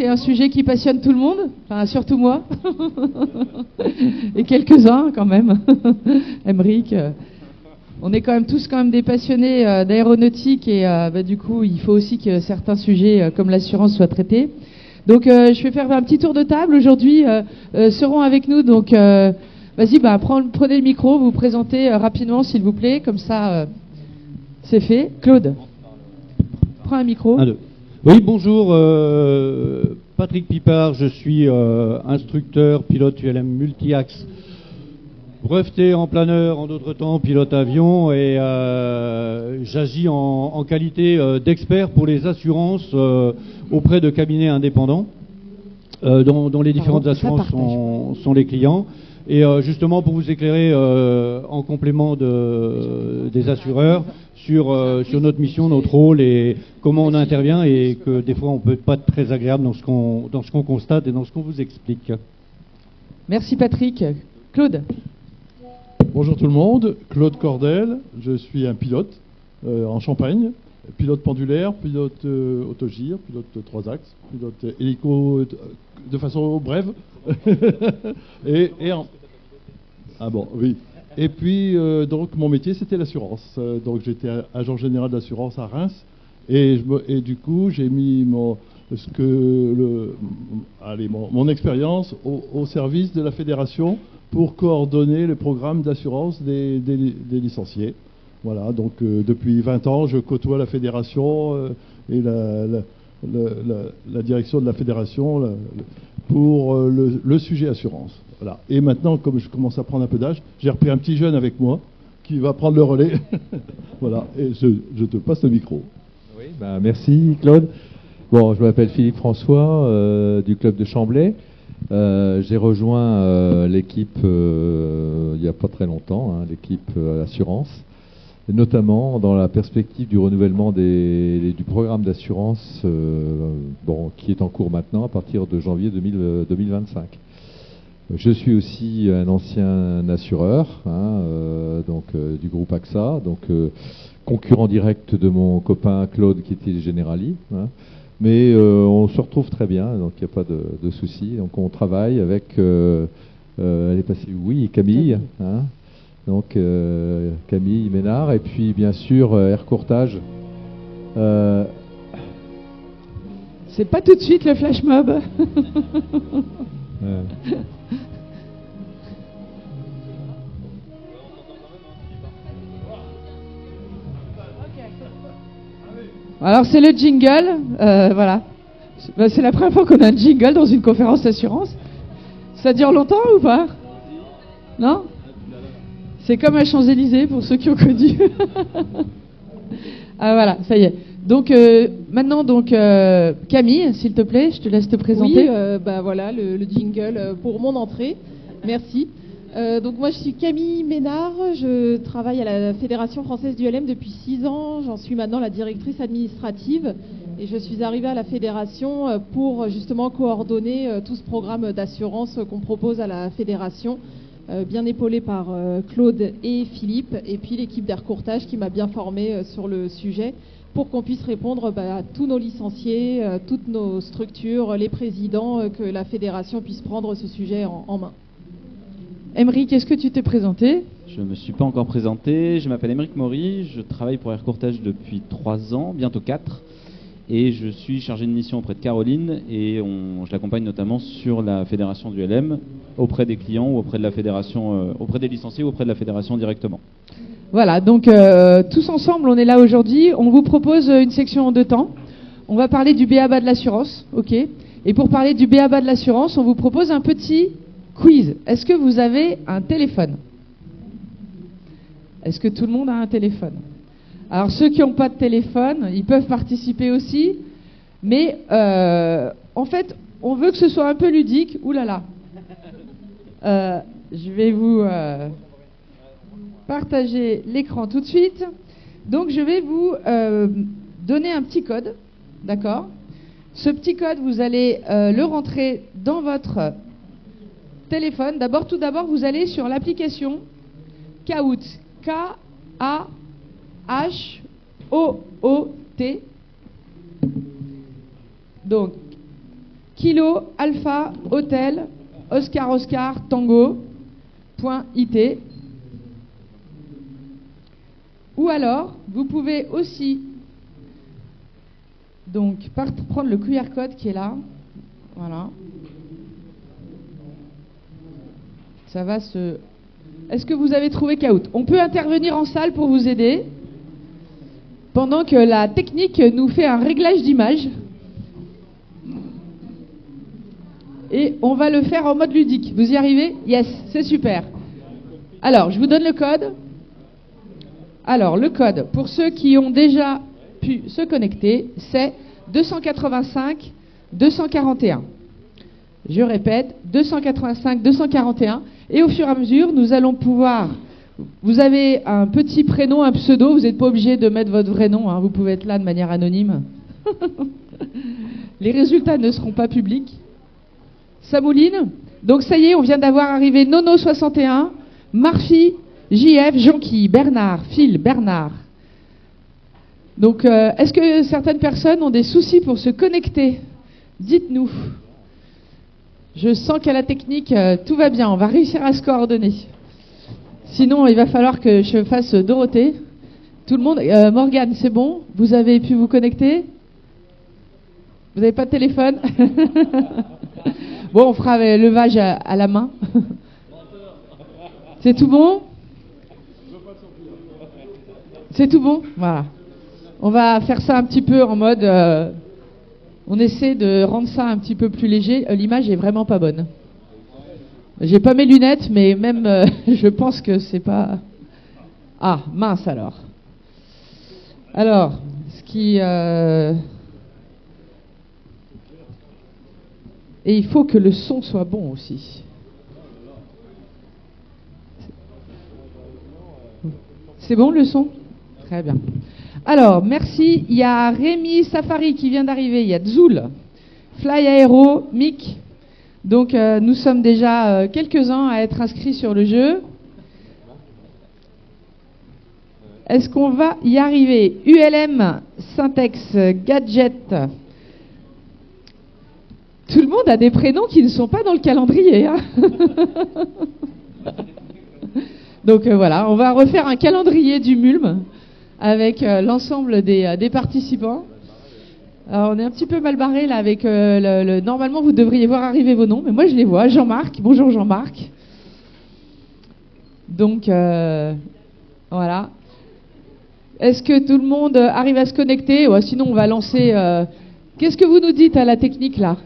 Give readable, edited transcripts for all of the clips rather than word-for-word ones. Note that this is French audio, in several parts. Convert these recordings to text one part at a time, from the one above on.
c'est un sujet qui passionne tout le monde, enfin surtout moi, et quelques-uns quand même. Aymeric, on est quand même tous des passionnés d'aéronautique et du coup il faut aussi que certains sujets comme l'assurance soient traités. Donc je vais faire un petit tour de table. Aujourd'hui seront avec nous, donc vas-y, prenez le micro, vous vous présentez rapidement s'il vous plaît, comme ça c'est fait. Claude, prends un micro. Allô. Oui, bonjour, Patrick Pipard, je suis instructeur, pilote ULM multi-axe, breveté en planeur, en d'autres temps pilote avion, et j'agis en qualité d'expert pour les assurances auprès de cabinets indépendants, dont les différentes assurances sont les clients. Et justement pour vous éclairer en complément des assureurs sur notre mission, notre rôle et comment on intervient, et que des fois on peut pas être très agréable dans ce qu'on constate et dans ce qu'on vous explique. Merci Patrick. Claude. Bonjour tout le monde, Claude Cordel, je suis un pilote en Champagne, pilote pendulaire, pilote autogire, pilote 3 axes, pilote hélico de façon brève. Ah bon, oui. Et puis, donc, mon métier, c'était l'assurance. Donc, j'étais agent général d'assurance à Reims. Et du coup, j'ai mis mon expérience au service de la fédération pour coordonner le programme d'assurance des licenciés. Voilà, donc, depuis 20 ans, je côtoie la fédération et la direction de la fédération pour le sujet assurance. Voilà. Et maintenant, comme je commence à prendre un peu d'âge, j'ai repris un petit jeune avec moi qui va prendre le relais. Voilà, et je te passe le micro. Oui, merci Claude. Bon, je m'appelle Philippe François du club de Chamblay. J'ai rejoint l'équipe il n'y a pas très longtemps, l'équipe assurance, notamment dans la perspective du renouvellement du programme d'assurance qui est en cours maintenant à partir de janvier 2025. Je suis aussi un ancien assureur du groupe AXA, concurrent direct de mon copain Claude qui était Generali. Mais on se retrouve très bien, donc il n'y a pas de souci. Donc on travaille avec elle est passée, oui, Camille. Donc Camille Ménard, et puis bien sûr Air Courtage. C'est pas tout de suite le flash mob. Alors c'est le jingle, voilà. C'est la première fois qu'on a un jingle dans une conférence d'assurance. Ça dure longtemps ou pas? Non? C'est comme à Champs-Élysées pour ceux qui ont connu. Ah voilà, ça y est. Donc maintenant, Camille, s'il te plaît, je te laisse te présenter. Oui, voilà le jingle pour mon entrée. Merci. Donc moi je suis Camille Ménard, je travaille à la Fédération française du LM depuis 6 ans, j'en suis maintenant la directrice administrative et je suis arrivée à la fédération pour justement coordonner tout ce programme d'assurance qu'on propose à la fédération, bien épaulé par Claude et Philippe, et puis l'équipe d'Air Courtage qui m'a bien formée sur le sujet pour qu'on puisse répondre à tous nos licenciés, toutes nos structures, les présidents, que la fédération puisse prendre ce sujet en main. Aymeric, est-ce que tu t'es présenté? Je ne me suis pas encore présenté. Je m'appelle Aymeric Maury, je travaille pour Air Courtage depuis 3 ans, bientôt 4. Et je suis chargé de mission auprès de Caroline et je l'accompagne notamment sur la fédération du LM, auprès des clients ou auprès de la fédération, auprès des licenciés ou auprès de la fédération directement. Voilà, donc tous ensemble, on est là aujourd'hui. On vous propose une section en 2 temps. On va parler du b.a.-ba de l'assurance, ok. Et pour parler du b.a.-ba de l'assurance, on vous propose un petit quiz. Est-ce que vous avez un téléphone? Est-ce que tout le monde a un téléphone? Alors ceux qui n'ont pas de téléphone, ils peuvent participer aussi. Mais en fait, on veut que ce soit un peu ludique. Ouh là là. Je vais vous partager l'écran tout de suite. Donc je vais vous donner un petit code. D'accord? Ce petit code, vous allez le rentrer dans votre téléphone. Tout d'abord, vous allez sur l'application Kahoot. K-A-H-O-O-T. Donc, Kilo Alpha Hotel Oscar Oscar Tango.it. Ou alors, vous pouvez aussi donc prendre le QR code qui est là. Voilà. Ça va se... Est-ce que vous avez trouvé Kahoot? On peut intervenir en salle pour vous aider pendant que la technique nous fait un réglage d'image. Et on va le faire en mode ludique. Vous y arrivez? Yes, c'est super. Alors, je vous donne le code. Alors, le code, pour ceux qui ont déjà pu se connecter, c'est 285 241. Je répète, 285 241. Et au fur et à mesure, nous allons pouvoir... Vous avez un petit prénom, un pseudo, vous n'êtes pas obligé de mettre votre vrai nom, hein, vous pouvez être là de manière anonyme. Les résultats ne seront pas publics. Ça mouline. Donc ça y est, on vient d'avoir arrivé Nono61, Marfi, JF, Jonqui, Bernard, Phil, Bernard. Donc est-ce que certaines personnes ont des soucis pour se connecter? Dites-nous. Je sens qu'à la technique, tout va bien, on va réussir à se coordonner. Sinon, il va falloir que je fasse Dorothée. Tout le monde... Morgane, c'est bon? Vous avez pu vous connecter? Vous n'avez pas de téléphone? Bon, on fera le levage à la main. C'est tout bon? C'est tout bon? Voilà. On va faire ça un petit peu en mode... on essaie de rendre ça un petit peu plus léger. L'image est vraiment pas bonne. J'ai pas mes lunettes, mais même je pense que c'est pas... Ah, mince alors. Alors, ce qui... Et il faut que le son soit bon aussi. C'est bon le son? Très bien. Alors, merci. Il y a Rémi Safari qui vient d'arriver. Il y a Zoul, Fly Aero, Mick. Donc, nous sommes déjà quelques-uns à être inscrits sur le jeu. Est-ce qu'on va y arriver? ULM, Syntex, Gadget. Tout le monde a des prénoms qui ne sont pas dans le calendrier. Hein. Donc voilà, on va refaire un calendrier du MULM avec l'ensemble des participants. Alors, on est un petit peu mal barré là avec normalement vous devriez voir arriver vos noms, mais moi je les vois. Jean-Marc, bonjour Jean-Marc. Donc voilà. Est-ce que tout le monde arrive à se connecter? Ouais, sinon on va lancer. Qu'est-ce que vous nous dites à la technique là?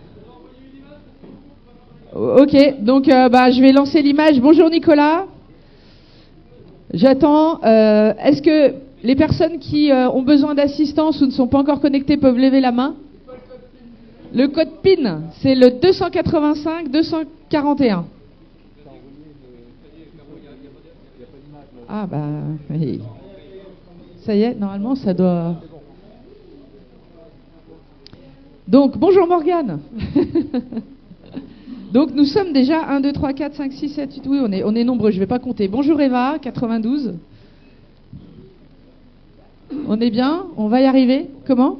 Ok, donc je vais lancer l'image. Bonjour Nicolas. J'attends. Est-ce que les personnes qui ont besoin d'assistance ou ne sont pas encore connectées peuvent lever la main? Le code PIN, c'est le 285 241. Ah oui. Ça y est, normalement ça doit... Donc, bonjour Morgane. Donc nous sommes déjà 1, 2, 3, 4, 5, 6, 7, 8, oui on est nombreux, je ne vais pas compter. Bonjour Eva, 92. On est bien? On va y arriver? Comment?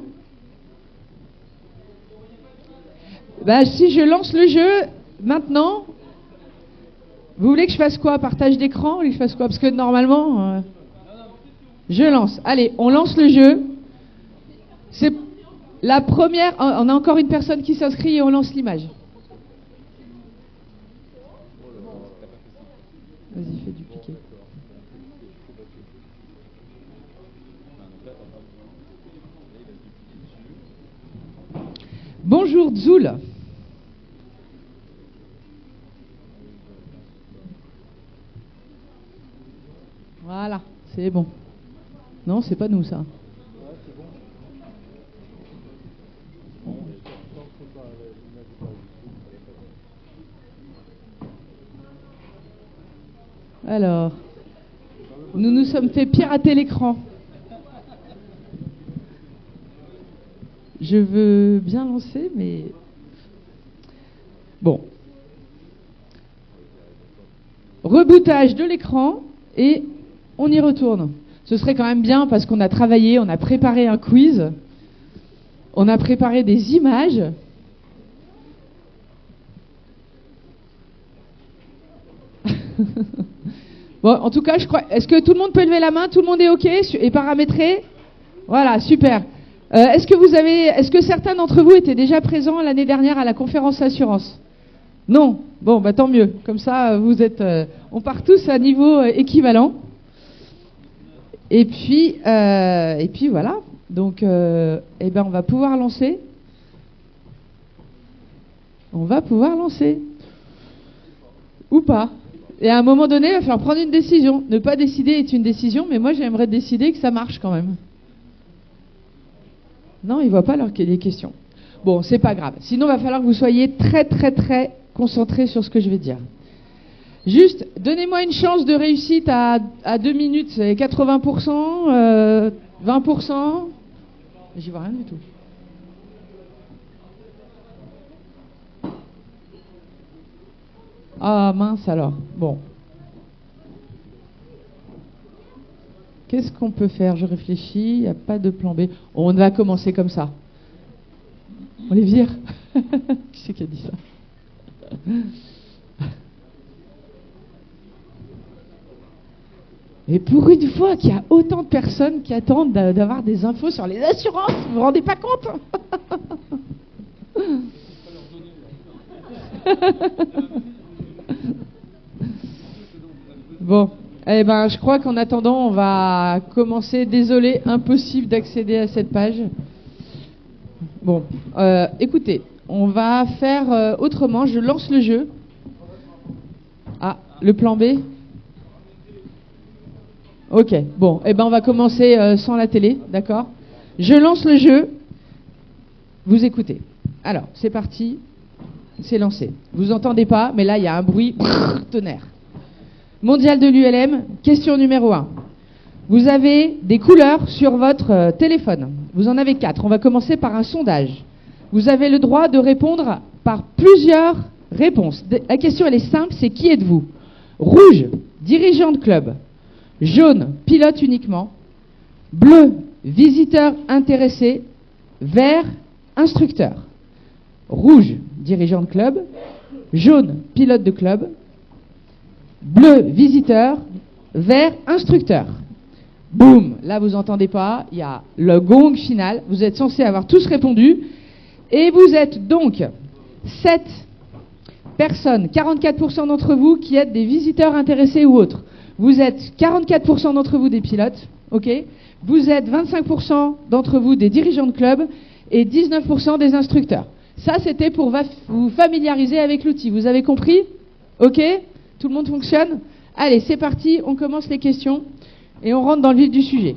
Si je lance le jeu maintenant, vous voulez que je fasse quoi? Partage d'écran? Vous voulez que je fasse quoi? Parce que normalement, je lance. Allez, on lance le jeu. C'est la première... On a encore une personne qui s'inscrit et on lance l'image. Vas-y, fais dupliquer. Bonjour Zoul. Voilà, c'est bon. Non, c'est pas nous ça. Alors, nous nous sommes fait pirater l'écran. Je veux bien lancer, mais... Bon. Rebootage de l'écran et on y retourne. Ce serait quand même bien parce qu'on a travaillé, on a préparé un quiz, on a préparé des images. Bon, en tout cas, je crois. Est-ce que tout le monde peut lever la main? Tout le monde est OK et paramétré? Voilà, super. Est-ce que certains d'entre vous étaient déjà présents l'année dernière à la conférence assurance? Non. Bon, bah tant mieux. Comme ça, vous êtes. On part tous à niveau équivalent. Et puis voilà. Donc, eh ben, on va pouvoir lancer. On va pouvoir lancer. Ou pas. Et à un moment donné, il va falloir prendre une décision. Ne pas décider est une décision, mais moi, j'aimerais décider que ça marche quand même. Non, ils ne voient pas les questions. Bon, c'est pas grave. Sinon, il va falloir que vous soyez très, très, très concentrés sur ce que je vais dire. Juste, donnez-moi une chance de réussite à 2 minutes. C'est 80%, 20%. J'y vois rien du tout. Ah mince alors. Bon. Qu'est-ce qu'on peut faire? Je réfléchis. Il n'y a pas de plan B. On va commencer comme ça. On les vire. Qui c'est qui a dit ça? Et pour une fois qu'il y a autant de personnes qui attendent d'avoir des infos sur les assurances, vous vous rendez pas compte? Bon, eh ben, je crois qu'en attendant, on va commencer. Désolé, impossible d'accéder à cette page. Bon, écoutez, on va faire autrement. Je lance le jeu. Ah, le plan B? Ok, bon, eh ben, on va commencer sans la télé, d'accord? Je lance le jeu. Vous écoutez. Alors, c'est parti. C'est lancé. Vous entendez pas, mais là, il y a un bruit tonnerre. Mondial de l'ULM, question numéro 1. Vous avez des couleurs sur votre téléphone. Vous en avez 4. On va commencer par un sondage. Vous avez le droit de répondre par plusieurs réponses. La question, elle est simple, c'est qui êtes-vous? Rouge, dirigeant de club. Jaune, pilote uniquement. Bleu, visiteur intéressé. Vert, instructeur. Rouge, dirigeant de club. Jaune, pilote de club. Bleu, visiteur. Vert, instructeur. Boum, là vous n'entendez pas, il y a le gong final. Vous êtes censés avoir tous répondu. Et vous êtes donc 7 personnes, 44% d'entre vous qui êtes des visiteurs intéressés ou autres. Vous êtes 44% d'entre vous des pilotes, ok? Vous êtes 25% d'entre vous des dirigeants de club et 19% des instructeurs. Ça, c'était pour vous familiariser avec l'outil. Vous avez compris? Ok? Tout le monde fonctionne? Allez, c'est parti, on commence les questions et on rentre dans le vif du sujet.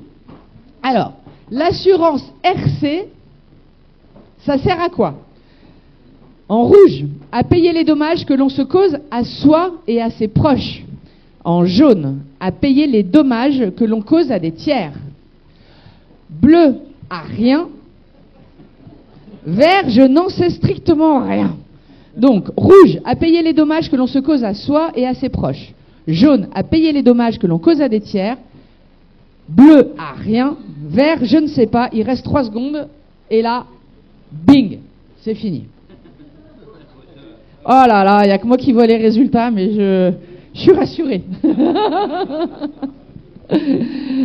Alors, l'assurance RC, ça sert à quoi? En rouge, à payer les dommages que l'on se cause à soi et à ses proches. En jaune, à payer les dommages que l'on cause à des tiers. Bleu, à rien. Vert, je n'en sais strictement rien. Donc, rouge, à payer les dommages que l'on se cause à soi et à ses proches. Jaune, à payer les dommages que l'on cause à des tiers. Bleu, à rien. Vert, je ne sais pas. Il reste 3 secondes. Et là, bing, c'est fini. Oh là là, il n'y a que moi qui vois les résultats, mais je suis rassuré.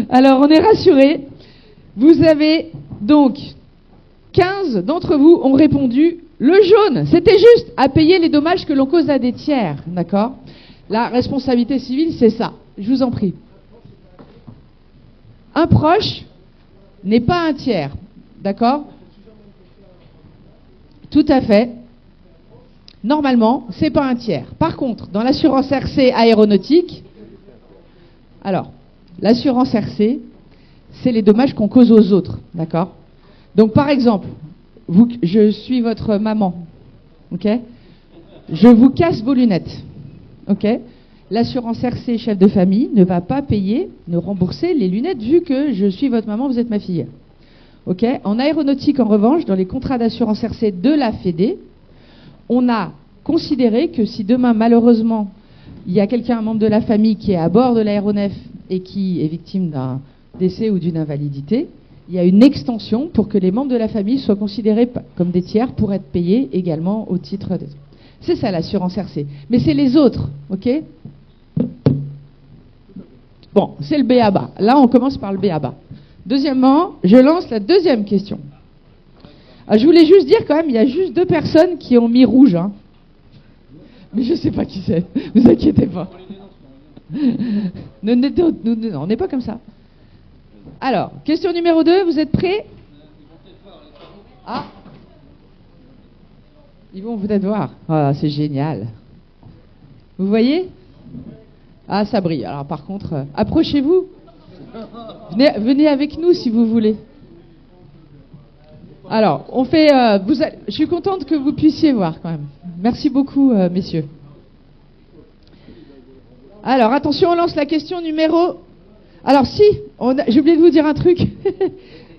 Alors, on est rassuré. Vous avez donc 15 d'entre vous ont répondu le jaune. C'était juste à payer les dommages que l'on cause à des tiers. D'accord? La responsabilité civile, c'est ça. Je vous en prie. Un proche n'est pas un tiers. D'accord? Tout à fait. Normalement, c'est pas un tiers. Par contre, dans l'assurance RC aéronautique, alors, l'assurance RC, c'est les dommages qu'on cause aux autres. D'accord? Donc, par exemple, je suis votre maman. Ok? Je vous casse vos lunettes. Ok? L'assurance RC, chef de famille, ne va pas payer, ne rembourser les lunettes vu que je suis votre maman, vous êtes ma fille. Ok? En aéronautique, en revanche, dans les contrats d'assurance RC de la Fédé, on a considéré que si demain, malheureusement, il y a quelqu'un, un membre de la famille, qui est à bord de l'aéronef et qui est victime d'un décès ou d'une invalidité, il y a une extension pour que les membres de la famille soient considérés comme des tiers pour être payés également au titre de... C'est ça l'assurance RC. Mais c'est les autres, ok? Bon, c'est le b.a.-ba. Là, on commence par le b.a.-ba. Deuxièmement, je lance la deuxième question. Ah, je voulais juste dire quand même, il y a juste 2 personnes qui ont mis rouge. Hein. Mais je ne sais pas qui c'est. Ne vous inquiétez pas. On n'est pas comme ça. Alors, question numéro 2, vous êtes prêts? Ah, ils vont peut-être voir. Ah, c'est génial. Vous voyez? Ah, ça brille. Alors par contre, approchez-vous. Venez avec nous si vous voulez. Alors, on fait... je suis contente que vous puissiez voir quand même. Merci beaucoup, messieurs. Alors, attention, on lance la question numéro... Alors si, j'ai oublié de vous dire un truc.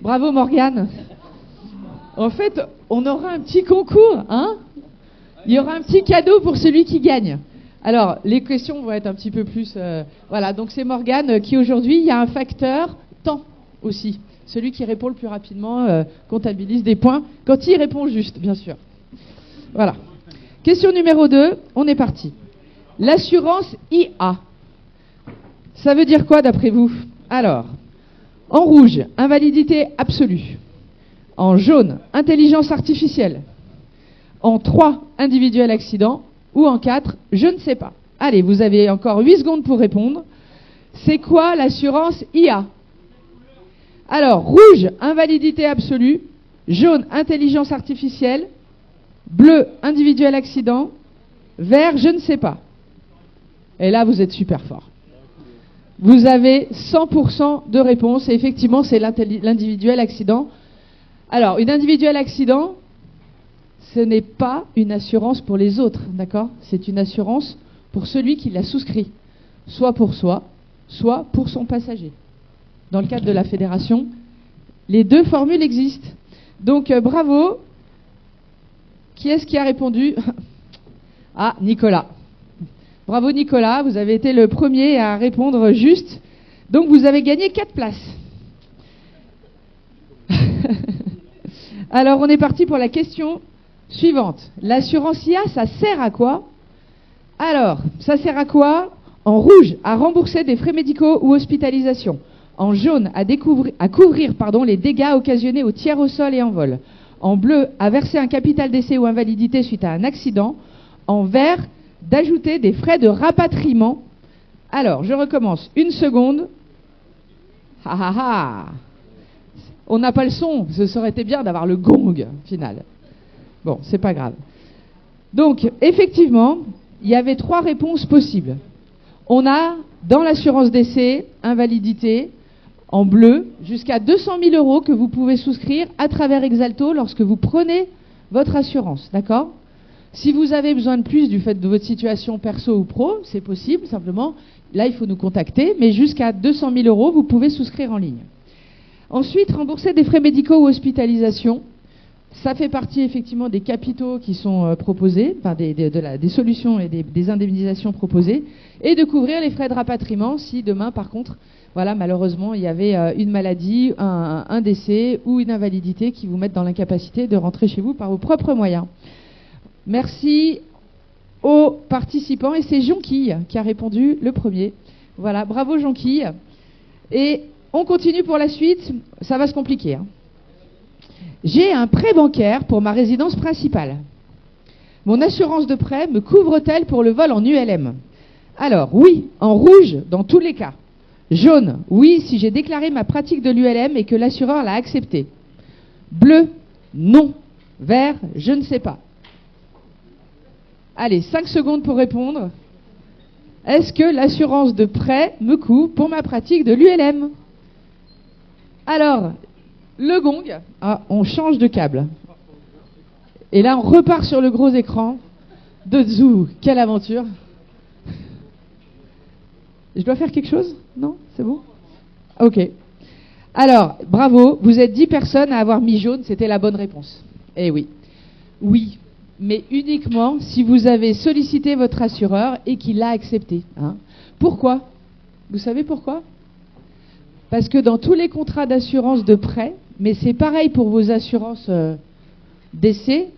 Bravo Morgane. En fait, on aura un petit concours, hein? Il y aura un petit cadeau pour celui qui gagne. Alors, les questions vont être un petit peu plus... voilà, donc c'est Morgane qui aujourd'hui, il y a un facteur temps aussi. Celui qui répond le plus rapidement comptabilise des points quand il répond juste, bien sûr. Voilà. Question numéro 2, on est parti. L'assurance IA. Ça veut dire quoi d'après vous? Alors, en rouge, invalidité absolue. En jaune, intelligence artificielle. En 3, individuel accident. Ou en 4, je ne sais pas. Allez, vous avez encore 8 secondes pour répondre. C'est quoi l'assurance IA? Alors, rouge, invalidité absolue. Jaune, intelligence artificielle. Bleu, individuel accident. Vert, je ne sais pas. Et là, vous êtes super fort. Vous avez 100% de réponse. Et effectivement, c'est l'individuel accident. Alors, une individuel accident, ce n'est pas une assurance pour les autres, d'accord? C'est une assurance pour celui qui l'a souscrit, soit pour soi, soit pour son passager. Dans le cadre de la fédération, les 2 formules existent. Donc, bravo. Qui est-ce qui a répondu? Ah, Nicolas. Bravo Nicolas, vous avez été le premier à répondre juste. Donc, vous avez gagné 4 places. Alors, on est parti pour la question suivante. L'assurance IA, ça sert à quoi? Alors, ça sert à quoi? En rouge, à rembourser des frais médicaux ou hospitalisation. En jaune, à couvrir les dégâts occasionnés aux tiers au sol et en vol. En bleu, à verser un capital décès ou invalidité suite à un accident. En vert, d'ajouter des frais de rapatriement. Alors, je recommence. 1 seconde. Ha ha ha. On n'a pas le son. Ce serait été bien d'avoir le gong final. Bon, c'est pas grave. Donc, effectivement, il y avait 3 réponses possibles. On a, dans l'assurance décès, invalidité, en bleu, jusqu'à 200 000 € que vous pouvez souscrire à travers Exalto lorsque vous prenez votre assurance, d'accord? Si vous avez besoin de plus du fait de votre situation perso ou pro, c'est possible, simplement, là, il faut nous contacter, mais jusqu'à 200 000 € vous pouvez souscrire en ligne. Ensuite, rembourser des frais médicaux ou hospitalisation. Ça fait partie effectivement des capitaux qui sont proposés, enfin des solutions et des indemnisations proposées, et de couvrir les frais de rapatriement si demain, par contre, voilà, malheureusement, il y avait une maladie, un décès ou une invalidité qui vous mettent dans l'incapacité de rentrer chez vous par vos propres moyens. Merci aux participants, et c'est Jonquille qui a répondu le premier. Voilà, bravo Jonquille. Et on continue pour la suite, ça va se compliquer, hein. J'ai un prêt bancaire pour ma résidence principale. Mon assurance de prêt me couvre-t-elle pour le vol en ULM? Alors, oui, en rouge, dans tous les cas. Jaune, oui, si j'ai déclaré ma pratique de l'ULM et que l'assureur l'a accepté. Bleu, non. Vert, je ne sais pas. Allez, 5 secondes pour répondre. Est-ce que l'assurance de prêt me couvre pour ma pratique de l'ULM? Alors, le gong, on change de câble. Et là, on repart sur le gros écran de Zoo. Quelle aventure! Je dois faire quelque chose? Non? C'est bon? Ok. Alors, bravo, vous êtes 10 personnes à avoir mis jaune, c'était la bonne réponse. Eh oui. Oui, mais uniquement si vous avez sollicité votre assureur et qu'il l'a accepté. Hein. Pourquoi? Vous savez pourquoi? Parce que dans tous les contrats d'assurance de prêt, mais c'est pareil pour vos assurances décès,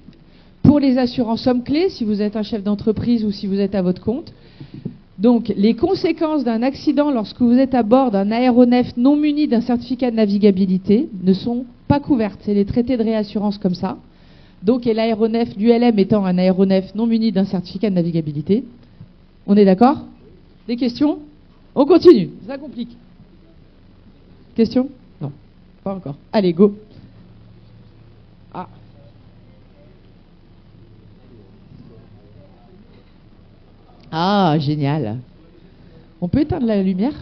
pour les assurances sommes clés, si vous êtes un chef d'entreprise ou si vous êtes à votre compte, Donc, les conséquences d'un accident lorsque vous êtes à bord d'un aéronef non muni d'un certificat de navigabilité ne sont pas couvertes. C'est les traités de réassurance comme ça. Donc, et l'aéronef, l'ULM étant un aéronef non muni d'un certificat de navigabilité. On est d'accord? Des questions? On continue, ça complique. Questions? Non, pas encore. Allez, go. Ah. Ah, génial. On peut éteindre la lumière?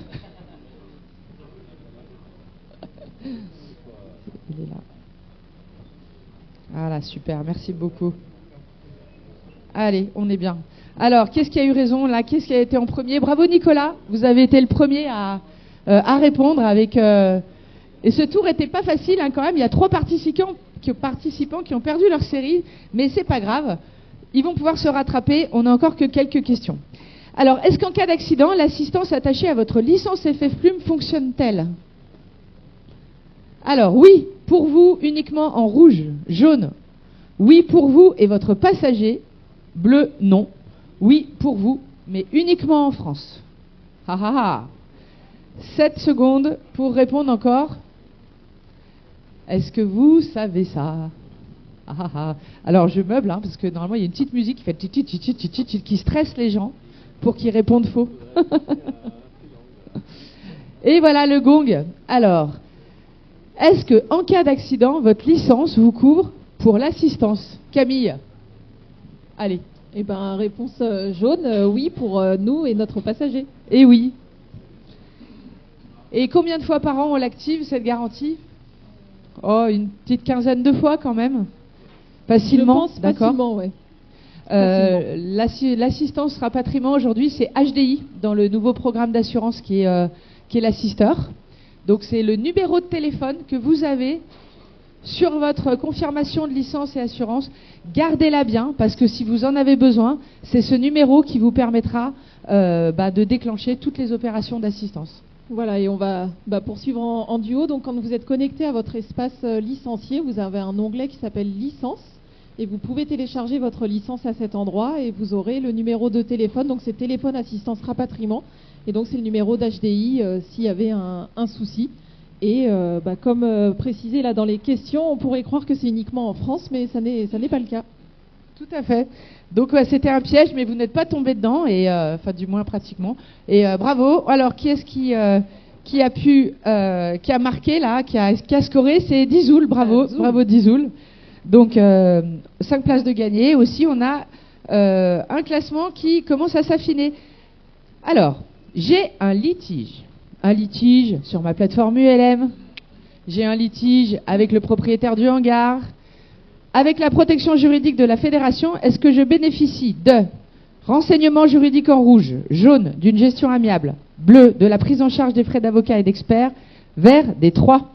Il est là. Voilà, super, merci beaucoup. Allez, on est bien. Alors, qu'est-ce qui a eu raison là? Qu'est-ce qui a été en premier? Bravo Nicolas, vous avez été le premier à répondre avec... Et ce tour n'était pas facile hein, quand même, il y a 3 participants qui ont perdu leur série, mais c'est pas grave, ils vont pouvoir se rattraper, on n'a encore que quelques questions. Alors, est-ce qu'en cas d'accident, l'assistance attachée à votre licence FF Plume fonctionne-t-elle? Alors, oui, pour vous, uniquement en rouge, jaune. Oui, pour vous et votre passager. Bleu, non. Oui, pour vous, mais uniquement en France. Ah ah ah. 7 secondes pour répondre encore. Est-ce que vous savez ça? Ah ah ah. Alors, je meuble, hein, parce que normalement, il y a une petite musique qui fait qui stresse les gens pour qu'ils répondent faux. Et voilà le gong. Alors... Est-ce que, en cas d'accident, votre licence vous couvre pour l'assistance? Camille? Allez. Eh ben, réponse jaune, oui pour nous et notre passager. Et oui. Et combien de fois par an on l'active, cette garantie? Oh, une petite quinzaine de fois quand même. Facilement, je pense d'accord. Facilement, ouais. L'assistance rapatriement aujourd'hui, c'est HDI dans le nouveau programme d'assurance qui est l'Assister. Donc c'est le numéro de téléphone que vous avez sur votre confirmation de licence et assurance. Gardez-la bien parce que si vous en avez besoin, c'est ce numéro qui vous permettra de déclencher toutes les opérations d'assistance. Voilà, et on va poursuivre en duo. Donc quand vous êtes connecté à votre espace licencié, vous avez un onglet qui s'appelle Licence et vous pouvez télécharger votre licence à cet endroit et vous aurez le numéro de téléphone. Donc c'est téléphone assistance rapatriement. Et donc c'est le numéro d'HDI s'il y avait un souci. Et comme précisé là dans les questions, on pourrait croire que c'est uniquement en France, mais ça n'est pas le cas. Tout à fait. Donc c'était un piège, mais vous n'êtes pas tombé dedans, et enfin du moins pratiquement. Et bravo. Alors qui est-ce qui a marqué là, qui a scoré? C'est Dizoul. Bravo, bravo Dizoul. Donc 5 places de gagné. Aussi on a un classement qui commence à s'affiner. Alors. J'ai un litige sur ma plateforme ULM, j'ai un litige avec le propriétaire du hangar, avec la protection juridique de la fédération. Est-ce que je bénéficie de renseignements juridiques en rouge, jaune d'une gestion amiable, bleu de la prise en charge des frais d'avocat et d'experts, vert des 3?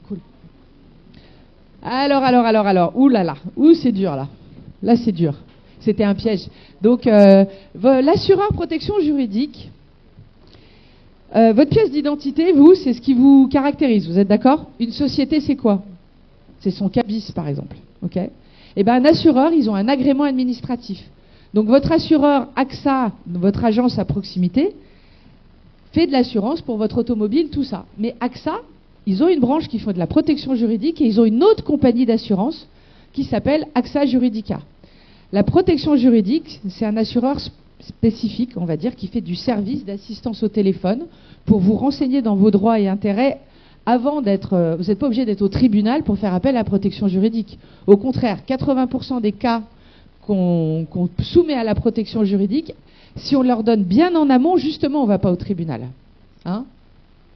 Cool. Alors, ouh là là, ouh c'est dur là. Là c'est dur. C'était un piège. Donc, l'assureur protection juridique, votre pièce d'identité, vous, c'est ce qui vous caractérise. Vous êtes d'accord? Une société, c'est quoi? C'est son cabis, par exemple. Ok? Eh bien, un assureur, ils ont un agrément administratif. Donc, votre assureur AXA, votre agence à proximité, fait de l'assurance pour votre automobile, tout ça. Mais AXA, ils ont une branche qui fait de la protection juridique et ils ont une autre compagnie d'assurance qui s'appelle AXA Juridica. La protection juridique, c'est un assureur spécifique, on va dire, qui fait du service d'assistance au téléphone pour vous renseigner dans vos droits et intérêts avant d'être... vous n'êtes pas obligé d'être au tribunal pour faire appel à la protection juridique. Au contraire, 80% des cas qu'on soumet à la protection juridique, si on leur donne bien en amont, justement, on ne va pas au tribunal. Hein?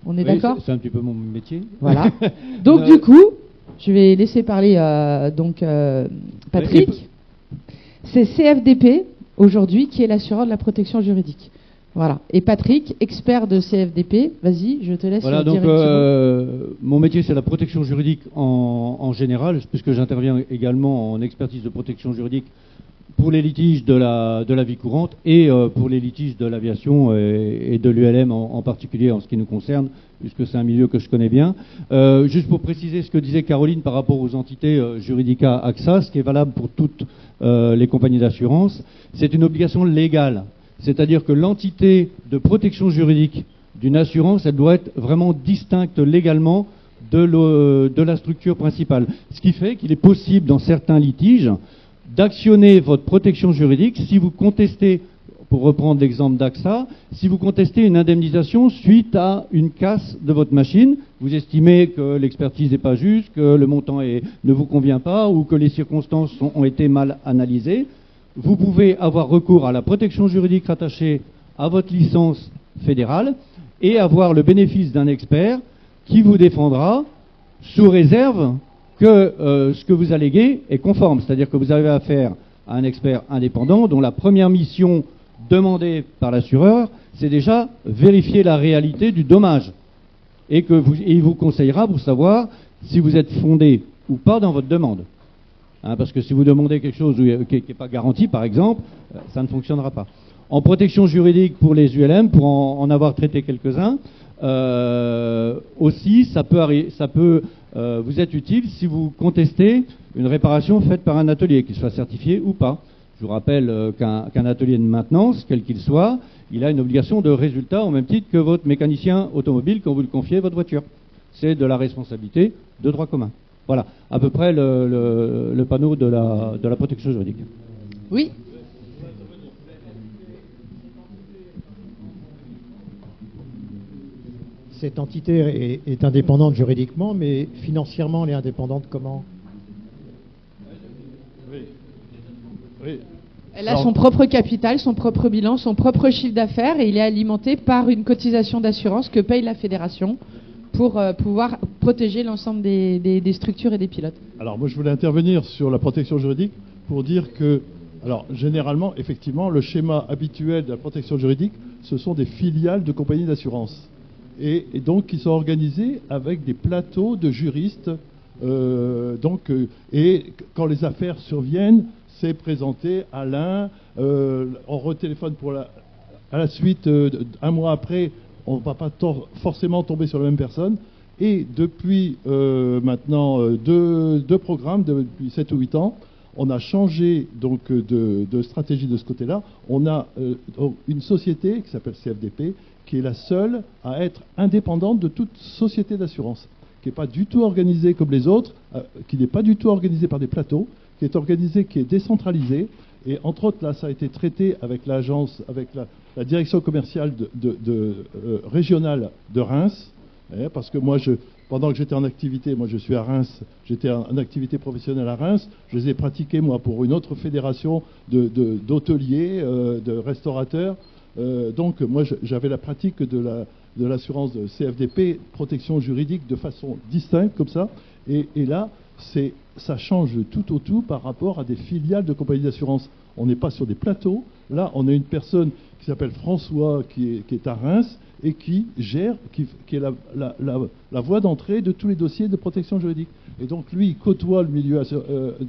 On est d'accord? C'est un petit peu mon métier. Voilà. Donc, du coup, je vais laisser parler Patrick. C'est CFDP, aujourd'hui, qui est l'assureur de la protection juridique. Voilà. Et Patrick, expert de CFDP, vas-y, je te laisse voilà, dire donc, un petit mot. mon métier, c'est la protection juridique en général, puisque j'interviens également en expertise de protection juridique pour les litiges de la vie courante et pour les litiges de l'aviation et de l'ULM en particulier en ce qui nous concerne, puisque c'est un milieu que je connais bien. Juste pour préciser ce que disait Caroline par rapport aux entités Juridica AXA, ce qui est valable pour toutes les compagnies d'assurance, c'est une obligation légale. C'est-à-dire que l'entité de protection juridique d'une assurance, elle doit être vraiment distincte légalement de la structure principale. Ce qui fait qu'il est possible, dans certains litiges, d'actionner votre protection juridique si vous contestez, pour reprendre l'exemple d'AXA, si vous contestez une indemnisation suite à une casse de votre machine, vous estimez que l'expertise n'est pas juste, que le montant ne vous convient pas ou que les circonstances ont été mal analysées, vous pouvez avoir recours à la protection juridique rattachée à votre licence fédérale et avoir le bénéfice d'un expert qui vous défendra sous réserve que ce que vous alléguez est conforme. C'est-à-dire que vous avez affaire à un expert indépendant dont la première mission demandée par l'assureur, c'est déjà vérifier la réalité du dommage. Et il vous conseillera pour savoir si vous êtes fondé ou pas dans votre demande. Parce que si vous demandez quelque chose qui n'est pas garanti, par exemple, ça ne fonctionnera pas. En protection juridique pour les ULM, pour en avoir traité quelques-uns, aussi, ça peut vous être utile si vous contestez une réparation faite par un atelier, qu'il soit certifié ou pas. Je vous rappelle qu'un atelier de maintenance, quel qu'il soit, il a une obligation de résultat au même titre que votre mécanicien automobile quand vous lui confiez votre voiture. C'est de la responsabilité de droit commun. Voilà, à peu près le panneau de la protection juridique. Oui. Cette entité est indépendante juridiquement, mais financièrement, elle est indépendante comment? Oui. Elle a son propre capital, son propre bilan, son propre chiffre d'affaires et il est alimenté par une cotisation d'assurance que paye la fédération pour pouvoir protéger l'ensemble des structures et des pilotes. Alors moi je voulais intervenir sur la protection juridique pour dire que, alors généralement, effectivement, le schéma habituel de la protection juridique, ce sont des filiales de compagnies d'assurance. Et donc qui sont organisées avec des plateaux de juristes. Et quand les affaires surviennent, c'est présenté à l'un, on retéléphone à la suite, un mois après, on ne va pas forcément tomber sur la même personne. Et depuis maintenant deux programmes, depuis 7 ou 8 ans, on a changé donc de stratégie de ce côté-là. On a une société qui s'appelle CFDP, qui est la seule à être indépendante de toute société d'assurance, qui n'est pas du tout organisée comme les autres, qui n'est pas du tout organisée par des plateaux, qui est organisée, qui est décentralisée. Et entre autres, là, ça a été traité avec l'agence, avec la direction commerciale régionale de Reims, parce que moi, pendant que j'étais en activité, moi je suis à Reims, j'étais en activité professionnelle à Reims, je les ai pratiqués moi pour une autre fédération d'hôteliers, de restaurateurs. Donc moi j'avais la pratique de l'assurance de CFDP, protection juridique de façon distincte comme ça. Et là, ça change tout au tout par rapport à des filiales de compagnies d'assurance. On n'est pas sur des plateaux. Là, on a une personne qui s'appelle François, qui est à Reims et qui gère, qui est la voie d'entrée de tous les dossiers de protection juridique. Et donc, lui, il côtoie le milieu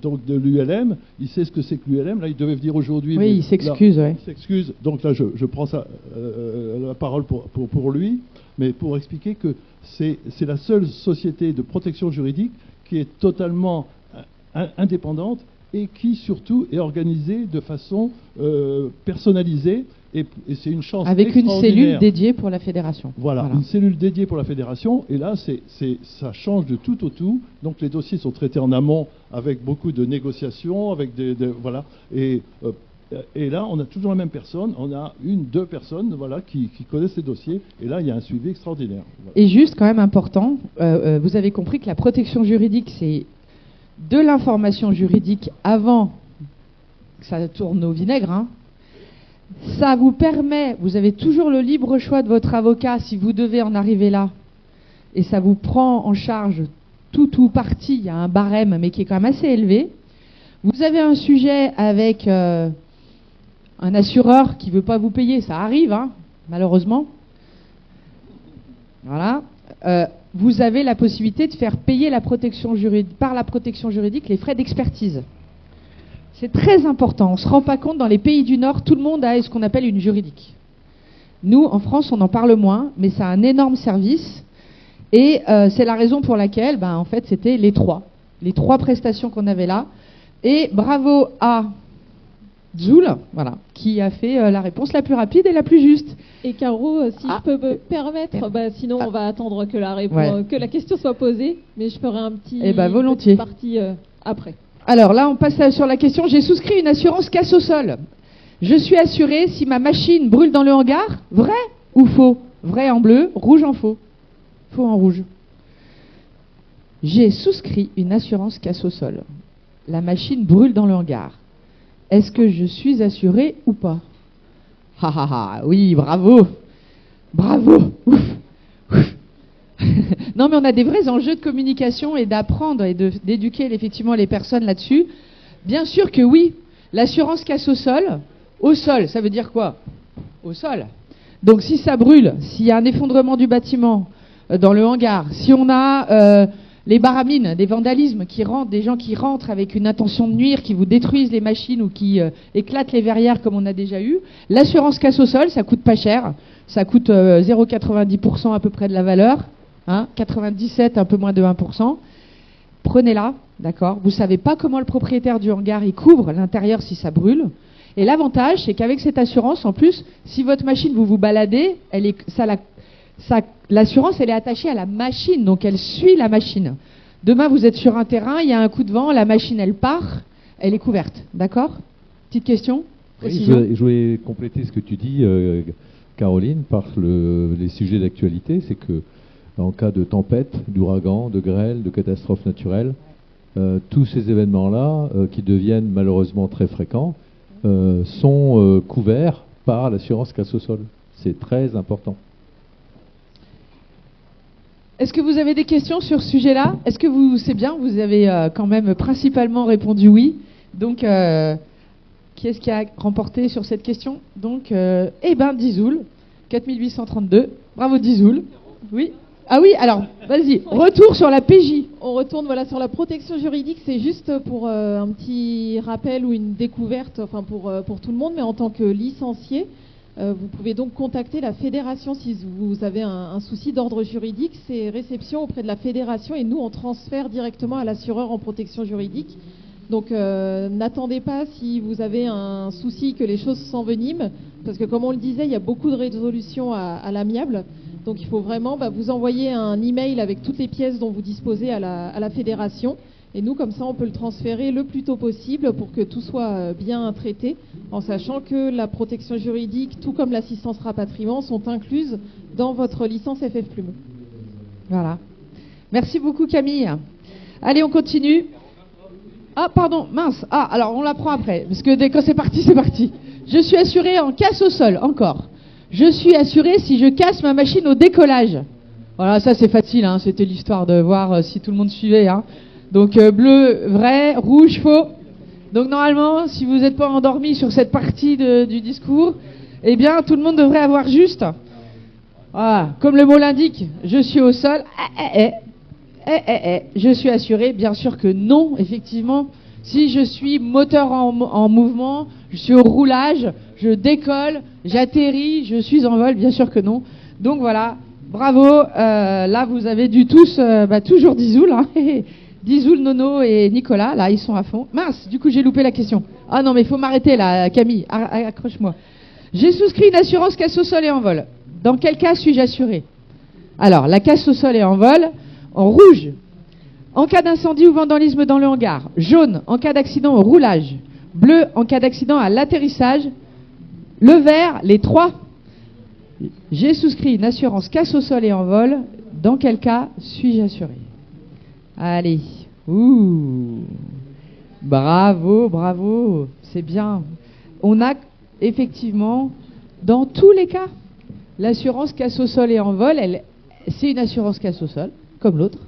donc de l'ULM. Il sait ce que c'est que l'ULM. Là, il devait venir aujourd'hui. Oui, il s'excuse. Il s'excuse. Donc là, je prends la parole pour lui. Mais pour expliquer que c'est la seule société de protection juridique qui est totalement indépendante et qui surtout est organisée de façon personnalisée et c'est une chance avec une extraordinaire. cellule dédiée pour la fédération. Voilà, une cellule dédiée pour la fédération et là ça change de tout au tout. Donc les dossiers sont traités en amont avec beaucoup de négociations, avec voilà et là, on a toujours la même personne, on a deux personnes voilà, qui connaissent ces dossiers, et là, il y a un suivi extraordinaire. Voilà. Et juste, quand même important, vous avez compris que la protection juridique, c'est de l'information juridique avant que ça tourne au vinaigre. Hein. Ça vous permet, vous avez toujours le libre choix de votre avocat si vous devez en arriver là, et ça vous prend en charge tout ou partie, il y a un barème, mais qui est quand même assez élevé. Vous avez un sujet avec... un assureur qui ne veut pas vous payer, ça arrive, hein, malheureusement. Voilà. Vous avez la possibilité de faire payer par la protection juridique les frais d'expertise. C'est très important. On ne se rend pas compte, dans les pays du Nord, tout le monde a ce qu'on appelle une juridique. Nous, en France, on en parle moins, mais ça a un énorme service. Et c'est la raison pour laquelle, en fait, c'était les trois prestations qu'on avait là. Et bravo à Zoul, voilà, qui a fait la réponse la plus rapide et la plus juste. Et Caro, si je peux me permettre, sinon on va attendre que que la question soit posée, mais je ferai un petit volontiers. petite partie après. Alors là, on passe sur la question. J'ai souscrit une assurance casse au sol. Je suis assuré si ma machine brûle dans le hangar. Vrai ou faux? Vrai en bleu, rouge en faux. Faux en rouge. J'ai souscrit une assurance casse au sol. La machine brûle dans le hangar. Est-ce que je suis assuré ou pas? Oui, bravo. Bravo. Ouf. Non, mais on a des vrais enjeux de communication et d'apprendre et d'éduquer effectivement les personnes là-dessus. Bien sûr que oui, l'assurance casse au sol, ça veut dire quoi? Au sol. Donc si ça brûle, s'il y a un effondrement du bâtiment dans le hangar, si on a les baramines, des vandalismes qui rentrent, des gens qui rentrent avec une intention de nuire, qui vous détruisent les machines ou qui éclatent les verrières comme on a déjà eu, l'assurance casse au sol, ça coûte pas cher, ça coûte 0,90% à peu près de la valeur, 97, un peu moins de 1%. Prenez-la, d'accord? Vous savez pas comment le propriétaire du hangar il couvre l'intérieur si ça brûle. Et l'avantage, c'est qu'avec cette assurance, en plus, si votre machine, vous baladez, l'assurance, elle est attachée à la machine, donc elle suit la machine. Demain, vous êtes sur un terrain, il y a un coup de vent, la machine, elle part, elle est couverte, d'accord? Petite question? Oui, je voulais compléter ce que tu dis, Caroline, par les sujets d'actualité. C'est que en cas de tempête, d'ouragan, de grêle, de catastrophe naturelle, tous ces événements-là, qui deviennent malheureusement très fréquents, sont couverts par l'assurance casse au sol. C'est très important. Est-ce que vous avez des questions sur ce sujet-là? Est-ce que c'est bien? Vous avez quand même principalement répondu oui. Donc, qui est-ce qui a remporté sur cette question? Donc, Dizoul, 4832. Bravo Dizoul. Oui. Ah oui, alors, vas-y, retour sur la PJ. On retourne sur la protection juridique. C'est juste pour un petit rappel ou une découverte, pour tout le monde, mais en tant que licencié, vous pouvez donc contacter la fédération si vous avez un souci d'ordre juridique. C'est réception auprès de la fédération et nous, on transfère directement à l'assureur en protection juridique. Donc, n'attendez pas si vous avez un souci que les choses s'enveniment, parce que comme on le disait, il y a beaucoup de résolutions à l'amiable. Donc, il faut vraiment vous envoyer un email avec toutes les pièces dont vous disposez à la fédération. Et nous, comme ça, on peut le transférer le plus tôt possible pour que tout soit bien traité, en sachant que la protection juridique, tout comme l'assistance rapatriement, sont incluses dans votre licence FF Plume. Voilà. Merci beaucoup, Camille. Allez, on continue. Ah, pardon, mince. Ah, alors, on la prend après, parce que quand c'est parti, c'est parti. Je suis assuré en casse au sol, encore. Je suis assuré si je casse ma machine au décollage. Voilà, ça c'est facile, c'était l'histoire de voir si tout le monde suivait. Donc bleu, vrai, rouge, faux. Donc normalement, si vous n'êtes pas endormi sur cette partie du discours, eh bien tout le monde devrait avoir juste. Voilà, comme le mot l'indique, je suis au sol. Je suis assuré, bien sûr que non, effectivement. Si je suis moteur en mouvement, je suis au roulage, je décolle, j'atterris, je suis en vol, bien sûr que non. Donc voilà, bravo. Là, vous avez dû tous, toujours Dizoul, Dizoul, Nono et Nicolas, là, ils sont à fond. Mince, du coup, j'ai loupé la question. Ah non, mais il faut m'arrêter là, Camille, accroche-moi. J'ai souscrit une assurance casse au sol et en vol. Dans quel cas suis-je assuré? Alors, la casse au sol et en vol, en rouge, en cas d'incendie ou vandalisme dans le hangar. Jaune, en cas d'accident au roulage. Bleu, en cas d'accident à l'atterrissage. Le vert, les trois. J'ai souscrit une assurance casse au sol et en vol. Dans quel cas suis-je assuré? Allez. Ouh. Bravo, bravo. C'est bien. On a effectivement, dans tous les cas, l'assurance casse au sol et en vol, c'est une assurance casse au sol, comme l'autre.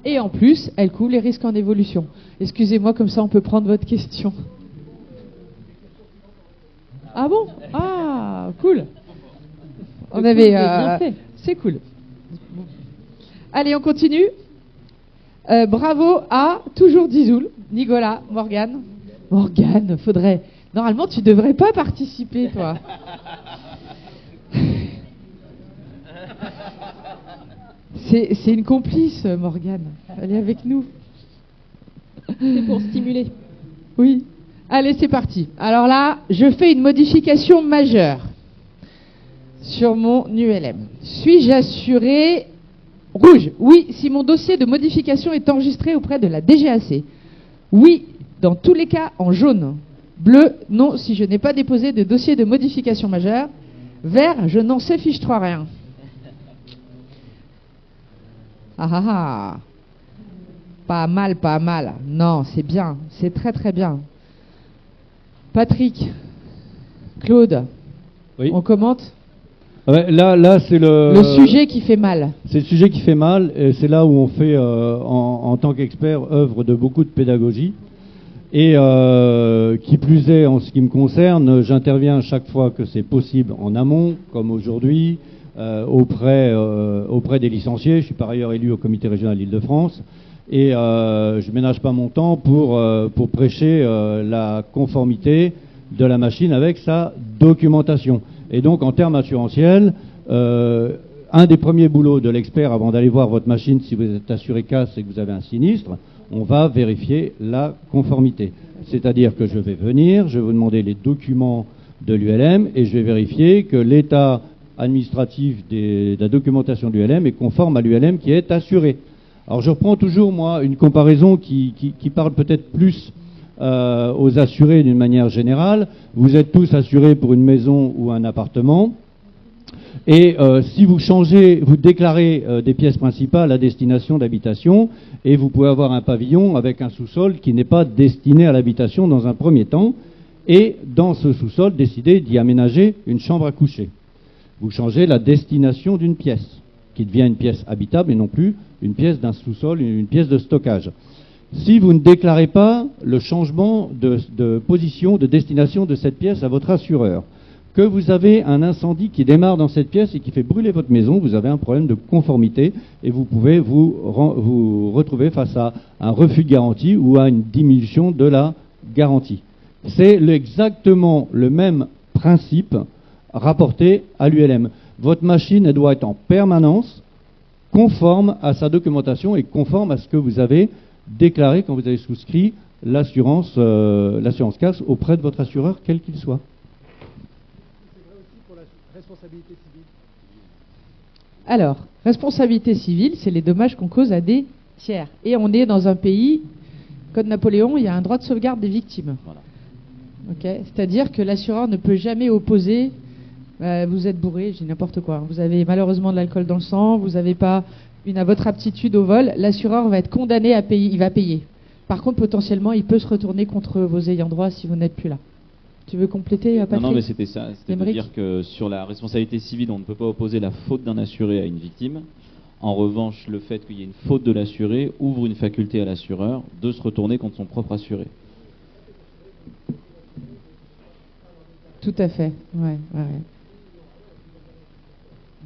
Et en plus, elle couvre les risques en évolution. Excusez-moi, comme ça on peut prendre votre question. Ah bon? Ah, cool. On avait... c'est cool. Allez, on continue. Bravo à toujours Dizoul, Nicolas, Morgane. Morgane, faudrait... Normalement, tu devrais pas participer, toi. C'est une complice, Morgane. Elle est avec nous. C'est pour stimuler. Oui. Allez, c'est parti. Alors là, je fais une modification majeure sur mon ULM. Suis-je assuré rouge? Oui, si mon dossier de modification est enregistré auprès de la DGAC. Oui, dans tous les cas en jaune. Bleu, non, si je n'ai pas déposé de dossier de modification majeure. Vert, je n'en sais fiche 3 rien. Ah ah ah. Pas mal, pas mal. Non, c'est bien, c'est très très bien. Patrick, Claude, Oui. on commente Ouais, là c'est le sujet qui fait mal. C'est le sujet qui fait mal, et c'est là où on fait, en tant qu'expert, œuvre de beaucoup de pédagogie. Et qui plus est, en ce qui me concerne, j'interviens chaque fois que c'est possible en amont, comme aujourd'hui, auprès des licenciés. Je suis par ailleurs élu au comité régional d'Île-de-France. Et je ménage pas mon temps pour prêcher la conformité de la machine avec sa documentation. Et donc, en termes assurantiels, un des premiers boulots de l'expert avant d'aller voir votre machine, si vous êtes assuré casse et que vous avez un sinistre, on va vérifier la conformité. C'est-à-dire que je vais venir, je vais vous demander les documents de l'ULM et je vais vérifier que l'état administratif de la documentation de l'ULM est conforme à l'ULM qui est assuré. Alors je reprends toujours, moi, une comparaison qui parle peut-être plus aux assurés d'une manière générale. Vous êtes tous assurés pour une maison ou un appartement. Et si vous changez, vous déclarez des pièces principales à destination d'habitation, et vous pouvez avoir un pavillon avec un sous-sol qui n'est pas destiné à l'habitation dans un premier temps, et dans ce sous-sol, décider d'y aménager une chambre à coucher. Vous changez la destination d'une pièce, qui devient une pièce habitable et non plus une pièce d'un sous-sol, une pièce de stockage. Si vous ne déclarez pas le changement de position, de destination de cette pièce à votre assureur, que vous avez un incendie qui démarre dans cette pièce et qui fait brûler votre maison, vous avez un problème de conformité et vous pouvez vous retrouver face à un refus de garantie ou à une diminution de la garantie. C'est exactement le même principe rapporté à l'ULM. Votre machine, elle doit être en permanence conforme à sa documentation et conforme à ce que vous avez déclaré quand vous avez souscrit l'assurance casse auprès de votre assureur, quel qu'il soit. Alors, responsabilité civile, c'est les dommages qu'on cause à des tiers. Et on est dans un pays, Code Napoléon, il y a un droit de sauvegarde des victimes. Voilà. Okay. C'est-à-dire que l'assureur ne peut jamais opposer vous êtes bourré, j'ai n'importe quoi. Vous avez malheureusement de l'alcool dans le sang, vous n'avez pas à votre aptitude au vol, l'assureur va être condamné à payer, il va payer. Par contre, potentiellement, il peut se retourner contre vos ayants droit si vous n'êtes plus là. Tu veux compléter, Patrick? Non, mais c'était ça. C'était de dire que sur la responsabilité civile, on ne peut pas opposer la faute d'un assuré à une victime. En revanche, le fait qu'il y ait une faute de l'assuré ouvre une faculté à l'assureur de se retourner contre son propre assuré. Tout à fait. Ouais.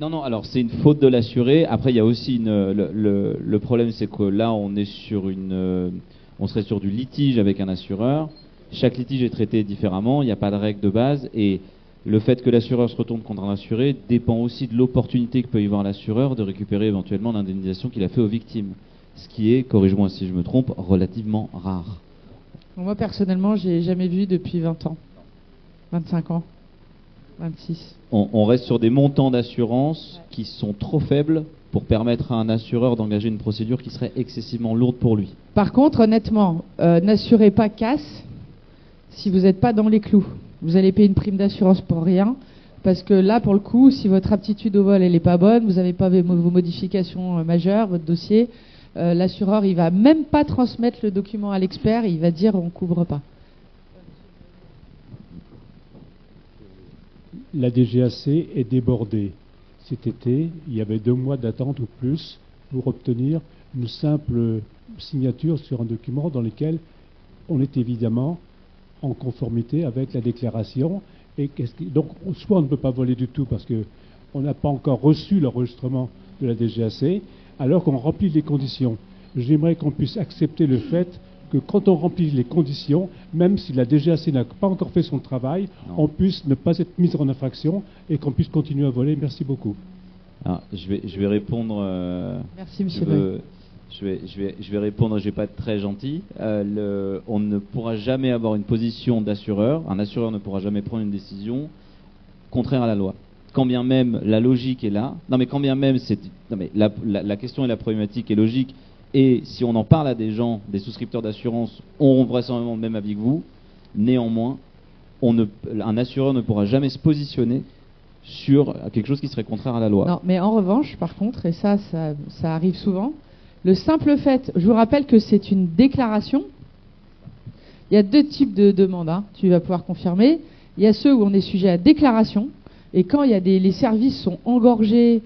Non, alors c'est une faute de l'assuré. Après, il y a aussi le problème, c'est que là, on serait sur du litige avec un assureur. Chaque litige est traité différemment, il n'y a pas de règle de base, et le fait que l'assureur se retourne contre un assuré dépend aussi de l'opportunité que peut y avoir l'assureur de récupérer éventuellement l'indemnisation qu'il a fait aux victimes. Ce qui est, corrige-moi si je me trompe, relativement rare. Moi, personnellement, j'ai jamais vu depuis 20 ans. 25 ans. 26. On reste sur des montants d'assurance qui sont trop faibles pour permettre à un assureur d'engager une procédure qui serait excessivement lourde pour lui. Par contre, honnêtement, n'assurez pas casse si vous n'êtes pas dans les clous. Vous allez payer une prime d'assurance pour rien, parce que là, pour le coup, si votre aptitude au vol n'est pas bonne, vous n'avez pas vos modifications majeures, votre dossier, l'assureur, il va même pas transmettre le document à l'expert, il va dire on couvre pas. La DGAC est débordée. Cet été, il y avait 2 mois d'attente ou plus pour obtenir une simple signature sur un document dans lequel on est évidemment en conformité avec la déclaration. Et donc, soit on ne peut pas voler du tout parce qu'on n'a pas encore reçu l'enregistrement de la DGAC, alors qu'on remplit les conditions. J'aimerais qu'on puisse accepter le fait que quand on remplit les conditions, même si la DGAC n'a pas encore fait son travail, Non. on puisse ne pas être mis en infraction et qu'on puisse continuer à voler. Merci beaucoup. Alors, je vais répondre. Merci, monsieur je, veux- je vais répondre. Je vais pas être très gentil. On ne pourra jamais avoir une position d'assureur. Un assureur ne pourra jamais prendre une décision contraire à la loi. Quand bien même la logique est là. Non, mais quand bien même la question et la problématique est logique. Et si on en parle à des gens, des souscripteurs d'assurance, auront vraisemblablement le même avis que vous. Néanmoins, un assureur ne pourra jamais se positionner sur quelque chose qui serait contraire à la loi. Non, mais en revanche, par contre, et ça arrive souvent, le simple fait, je vous rappelle que c'est une déclaration. Il y a deux types de demandes, hein, tu vas pouvoir confirmer. Il y a ceux où on est sujet à déclaration, et quand il y a les services sont engorgés,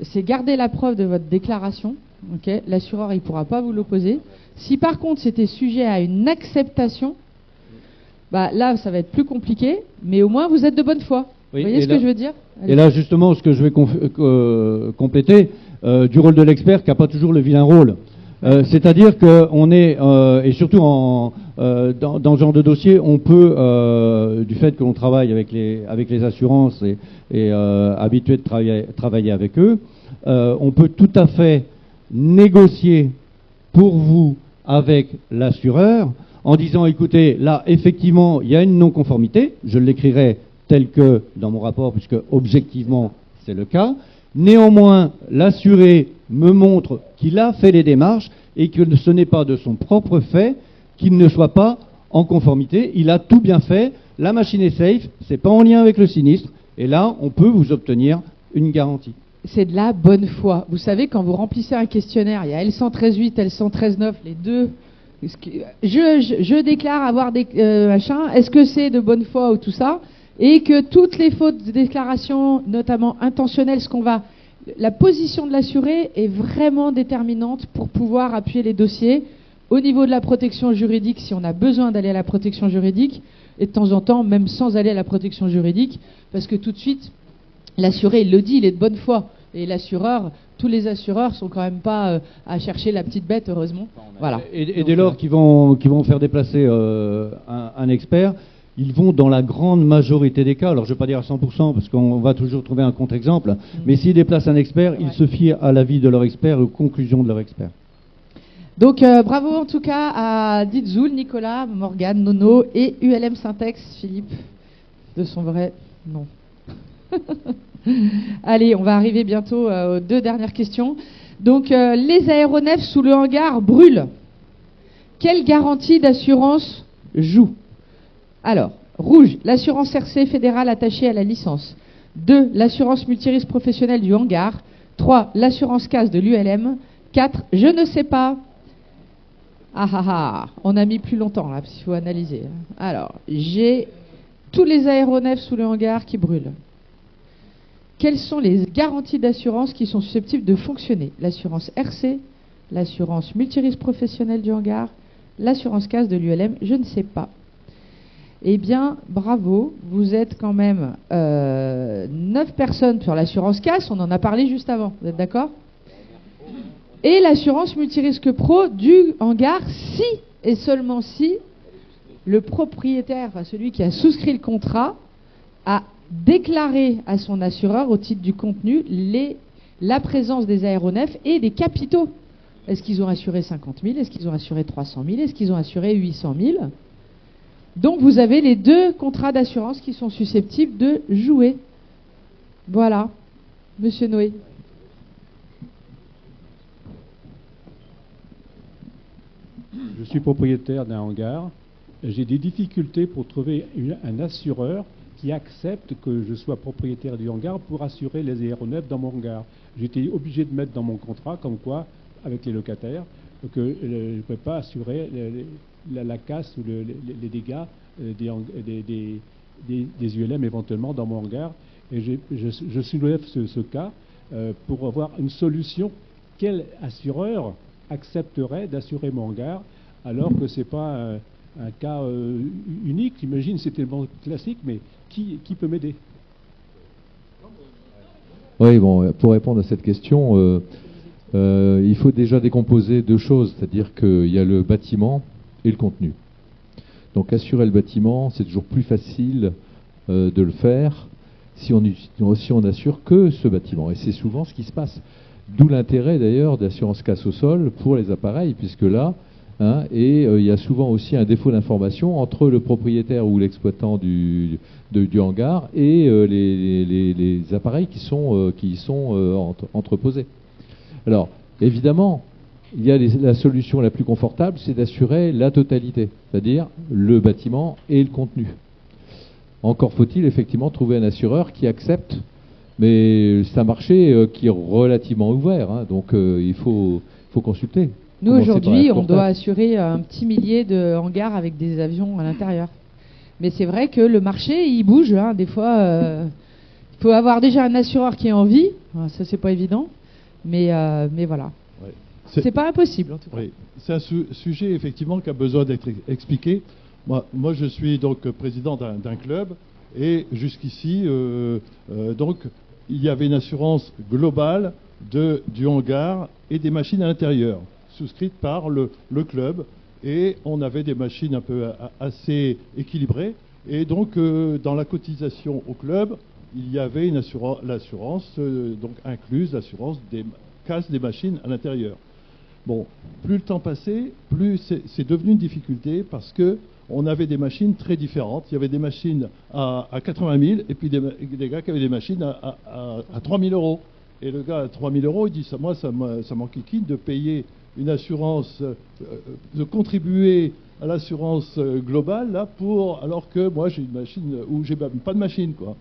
c'est garder la preuve de votre déclaration. Okay, l'assureur, il ne pourra pas vous l'opposer. Si par contre c'était sujet à une acceptation, bah, là, ça va être plus compliqué, mais au moins vous êtes de bonne foi. Oui, Vous voyez ce que je veux dire? Et là, justement, ce que je vais compléter, du rôle de l'expert qui n'a pas toujours le vilain rôle. C'est-à-dire qu'on est, et surtout dans ce genre de dossier, on peut, du fait que l'on travaille avec les assurances et habitué de travailler avec eux, on peut tout à fait négocier pour vous avec l'assureur en disant, écoutez, là, effectivement, il y a une non-conformité, je l'écrirai tel que dans mon rapport, puisque objectivement, c'est le cas. Néanmoins, l'assuré me montre qu'il a fait les démarches et que ce n'est pas de son propre fait qu'il ne soit pas en conformité. Il a tout bien fait, la machine est safe, c'est pas en lien avec le sinistre, et là, on peut vous obtenir une garantie. C'est de la bonne foi. Vous savez, quand vous remplissez un questionnaire, il y a L113.8, L113.9, les deux. Je déclare avoir des machins. Est-ce que c'est de bonne foi ou tout ça? Et que toutes les fautes de déclaration, notamment intentionnelles, la position de l'assuré est vraiment déterminante pour pouvoir appuyer les dossiers. Au niveau de la protection juridique, si on a besoin d'aller à la protection juridique, et de temps en temps, même sans aller à la protection juridique, parce que tout de suite, l'assuré, il le dit, il est de bonne foi. Et l'assureur, tous les assureurs sont quand même pas à chercher la petite bête, heureusement. Voilà. Et dès lors qu'ils vont faire déplacer un expert, ils vont dans la grande majorité des cas, alors je ne vais pas dire à 100%, parce qu'on va toujours trouver un contre-exemple, mais s'ils déplacent un expert, ils se fient à l'avis de leur expert et aux conclusions de leur expert. Donc bravo en tout cas à Ditzoul, Nicolas, Morgane, Nono et ULM Syntex, Philippe, de son vrai nom. Allez, on va arriver bientôt aux deux dernières questions. Donc les aéronefs sous le hangar brûlent. Quelle garantie d'assurance joue? Alors, rouge, l'assurance RC fédérale attachée à la licence. 2, l'assurance multirisque professionnelle du hangar. 3, l'assurance casse de l'ULM. 4, je ne sais pas. On a mis plus longtemps là, parce qu'il faut analyser. Alors, j'ai tous les aéronefs sous le hangar qui brûlent. Quelles sont les garanties d'assurance qui sont susceptibles de fonctionner? L'assurance RC, l'assurance multirisque professionnelle du hangar, l'assurance casse de l'ULM, je ne sais pas. Eh bien, bravo, vous êtes quand même 9 personnes sur l'assurance casse, on en a parlé juste avant, vous êtes d'accord? Et l'assurance multirisque pro du hangar, si et seulement si le propriétaire, enfin celui qui a souscrit le contrat, a déclaré à son assureur au titre du contenu la présence des aéronefs et des capitaux. Est-ce qu'ils ont assuré 50 000? Est-ce qu'ils ont assuré 300 000? Est-ce qu'ils ont assuré 800 000? Donc vous avez les deux contrats d'assurance qui sont susceptibles de jouer. Voilà. Monsieur Noé. Je suis propriétaire d'un hangar. J'ai des difficultés pour trouver un assureur qui accepte que je sois propriétaire du hangar pour assurer les aéronefs dans mon hangar. J'étais obligé de mettre dans mon contrat, comme quoi, avec les locataires, que je ne peux pas assurer la casse ou les dégâts des ULM éventuellement dans mon hangar. Et je soulève ce cas pour avoir une solution. Quel assureur accepterait d'assurer mon hangar alors que ce n'est pas un cas unique? J'imagine que c'était le bon classique, mais qui peut m'aider? Oui, bon, pour répondre à cette question, il faut déjà décomposer deux choses, c'est-à-dire qu'il y a le bâtiment et le contenu. Donc assurer le bâtiment, c'est toujours plus facile de le faire si on assure que ce bâtiment. Et c'est souvent ce qui se passe. D'où l'intérêt d'ailleurs d'assurance casse au sol pour les appareils, puisque là, il y a souvent aussi un défaut d'information entre le propriétaire ou l'exploitant du hangar et les appareils qui sont entreposés. Alors, évidemment, il y a la solution la plus confortable, c'est d'assurer la totalité, c'est-à-dire le bâtiment et le contenu. Encore faut-il effectivement trouver un assureur qui accepte, mais c'est un marché qui est relativement ouvert, donc il faut consulter. Nous, aujourd'hui, on doit assurer un petit millier de hangars avec des avions à l'intérieur. Mais c'est vrai que le marché, il bouge. Des fois, il faut avoir déjà un assureur qui ait envie. Ça, c'est pas évident. Mais voilà. Ouais. C'est pas impossible, en tout cas. Oui. C'est un sujet, effectivement, qui a besoin d'être expliqué. Moi, je suis donc président d'un club. Et jusqu'ici, donc, il y avait une assurance globale du hangar et des machines à l'intérieur, souscrite par le club, et on avait des machines un peu assez équilibrées, et donc dans la cotisation au club, il y avait l'assurance donc incluse, l'assurance des casse des machines à l'intérieur. Bon, plus le temps passait, plus c'est devenu une difficulté, parce que on avait des machines très différentes. Il y avait des machines à 80 000 et puis des gars qui avaient des machines à 3 000 euros. Et le gars à 3 000 euros, il dit moi, ça m'enquiquine de payer une assurance, de contribuer à l'assurance globale, là, alors que moi, j'ai une machine, ou j'ai même pas de machine, quoi.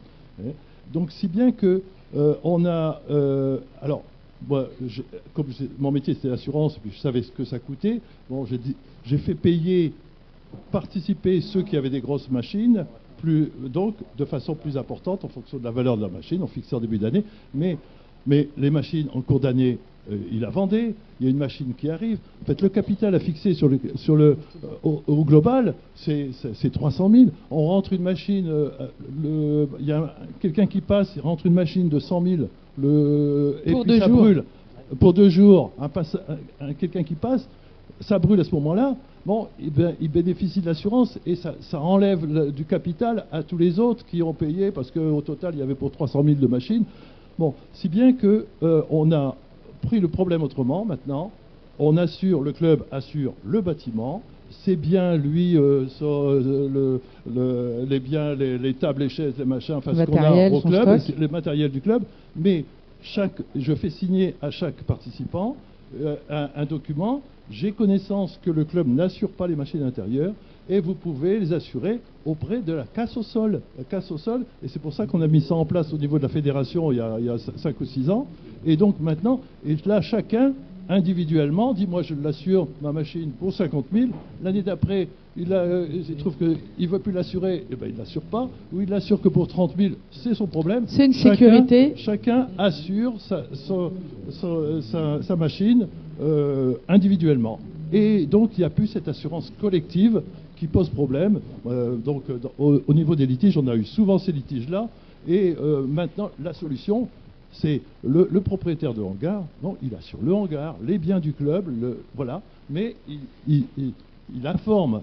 Donc, si bien que on a... alors, moi, comme mon métier, c'était l'assurance, et puis je savais ce que ça coûtait, bon, j'ai fait participer ceux qui avaient des grosses machines, donc de façon plus importante en fonction de la valeur de la machine, on fixait en début d'année, mais les machines en cours d'année, il a vendé, il y a une machine qui arrive. En fait, le capital à fixer au global, c'est 300 000. On rentre une machine, il y a quelqu'un qui passe, il rentre une machine de 100 000, et puis ça brûle. Pour 2 jours, quelqu'un qui passe, ça brûle à ce moment-là. Bon, il bénéficie de l'assurance et ça enlève du capital à tous les autres qui ont payé, parce qu'au total, il y avait pour 300 000 de machines. Bon, si bien que on a pris le problème autrement maintenant. Le club assure le bâtiment, c'est bien lui, les biens, les tables, les chaises, les machins, enfin ce qu'on a au club, le matériel du club, mais je fais signer à chaque participant un document. J'ai connaissance que le club n'assure pas les machines intérieures et vous pouvez les assurer auprès de la casse au sol. La casse au sol, et c'est pour ça qu'on a mis ça en place au niveau de la fédération il y a 5 ou 6 ans. Et donc maintenant, là, chacun, individuellement, dit moi je l'assure, ma machine, pour 50 000. L'année d'après, il trouve qu'il ne veut plus l'assurer, et ben il ne l'assure pas. Ou il l'assure que pour 30 000, c'est son problème. C'est une sécurité. Chacun assure sa machine individuellement. Et donc il n'y a plus cette assurance collective qui pose problème. Donc au niveau des litiges, on a eu souvent ces litiges-là. Et maintenant, la solution, c'est le propriétaire de hangar. Non, il assure le hangar, les biens du club, voilà. Mais il informe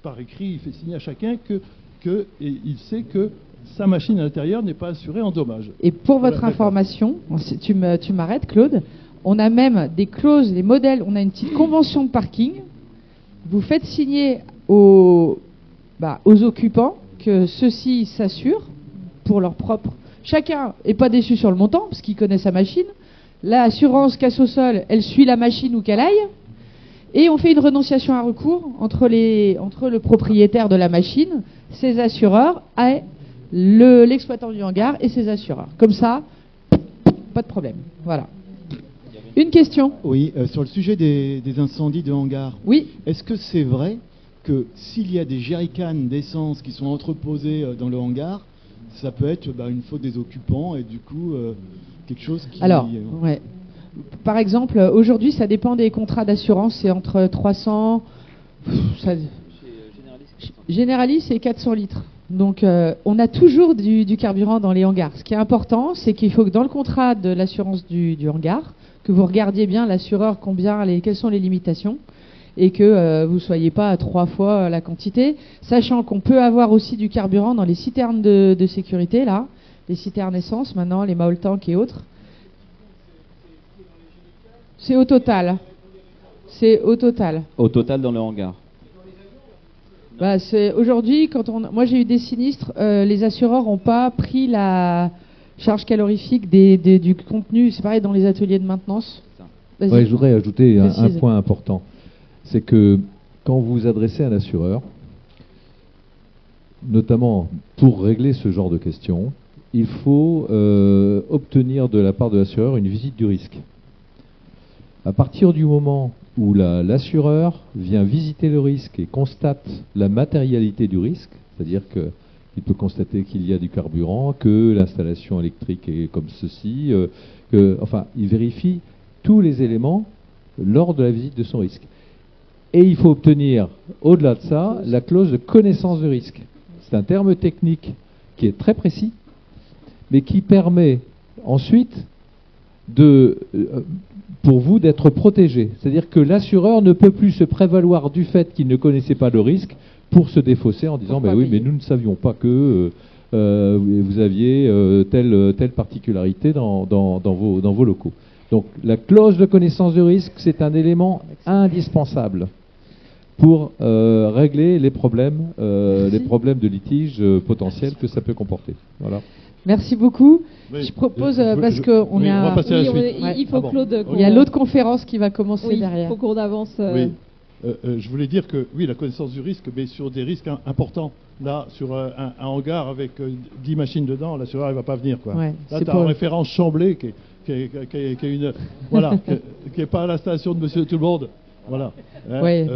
par écrit, il fait signer à chacun et il sait que sa machine à l'intérieur n'est pas assurée en dommages. Et pour votre information, tu m'arrêtes, Claude, on a même des clauses, des modèles, on a une petite convention de parking. Vous faites signer aux occupants que ceux-ci s'assurent pour leur propre... Chacun n'est pas déçu sur le montant, parce qu'il connaît sa machine. L'assurance casse au sol, elle suit la machine où qu'elle aille. Et on fait une renonciation à recours entre le propriétaire de la machine, ses assureurs, et l'exploitant du hangar et ses assureurs. Comme ça, pas de problème. Voilà. Une question. Oui, sur le sujet des incendies de hangars. Oui. Est-ce que c'est vrai que s'il y a des jerrycans d'essence qui sont entreposés dans le hangar, ça peut être une faute des occupants et du coup quelque chose qui... Alors, ouais. Par exemple, aujourd'hui, ça dépend des contrats d'assurance, c'est entre 300... Generali, c'est 400 litres. Donc, on a toujours du carburant dans les hangars. Ce qui est important, c'est qu'il faut que dans le contrat de l'assurance du hangar, que vous regardiez bien l'assureur quelles sont les limitations, et que vous ne soyez pas à 3 fois la quantité, sachant qu'on peut avoir aussi du carburant dans les citernes de sécurité, là, les citernes essence maintenant, les Maol Tank et autres. C'est au total. C'est au total. Au total dans le hangar. Bah, aujourd'hui, moi j'ai eu des sinistres, les assureurs n'ont pas pris la charge calorifique du contenu. C'est pareil dans les ateliers de maintenance. Ouais, je voudrais ajouter un Précise. point important. C'est que quand vous vous adressez à un assureur, notamment pour régler ce genre de questions, il faut obtenir de la part de l'assureur une visite du risque. À partir du moment où l'assureur vient visiter le risque et constate la matérialité du risque, c'est-à-dire qu'il peut constater qu'il y a du carburant, que l'installation électrique est comme ceci, il vérifie tous les éléments lors de la visite de son risque. Et il faut obtenir, au-delà de ça, la clause de connaissance de risque. C'est un terme technique qui est très précis, mais qui permet ensuite pour vous d'être protégé. C'est-à-dire que l'assureur ne peut plus se prévaloir du fait qu'il ne connaissait pas le risque pour se défausser en disant mais nous ne savions pas que vous aviez telle particularité dans vos locaux. Donc la clause de connaissance de risque, c'est un élément indispensable pour régler les problèmes de litige potentiels que ça peut comporter. Voilà. Merci beaucoup. Oui, je propose, on va passer à la suite. Il faut Claude. Il y a l'autre conférence qui va commencer derrière. Il faut qu'on avance. Oui. Je voulais dire que, oui, la connaissance du risque, mais sur des risques importants. Là, sur un hangar avec 10 machines dedans, l'assureur ne va pas venir. Quoi. Ouais, là, tu as en référence Chamblay, qui est une, voilà, qui est pas à l'installation de Monsieur Tout le Monde. Voilà. Ouais.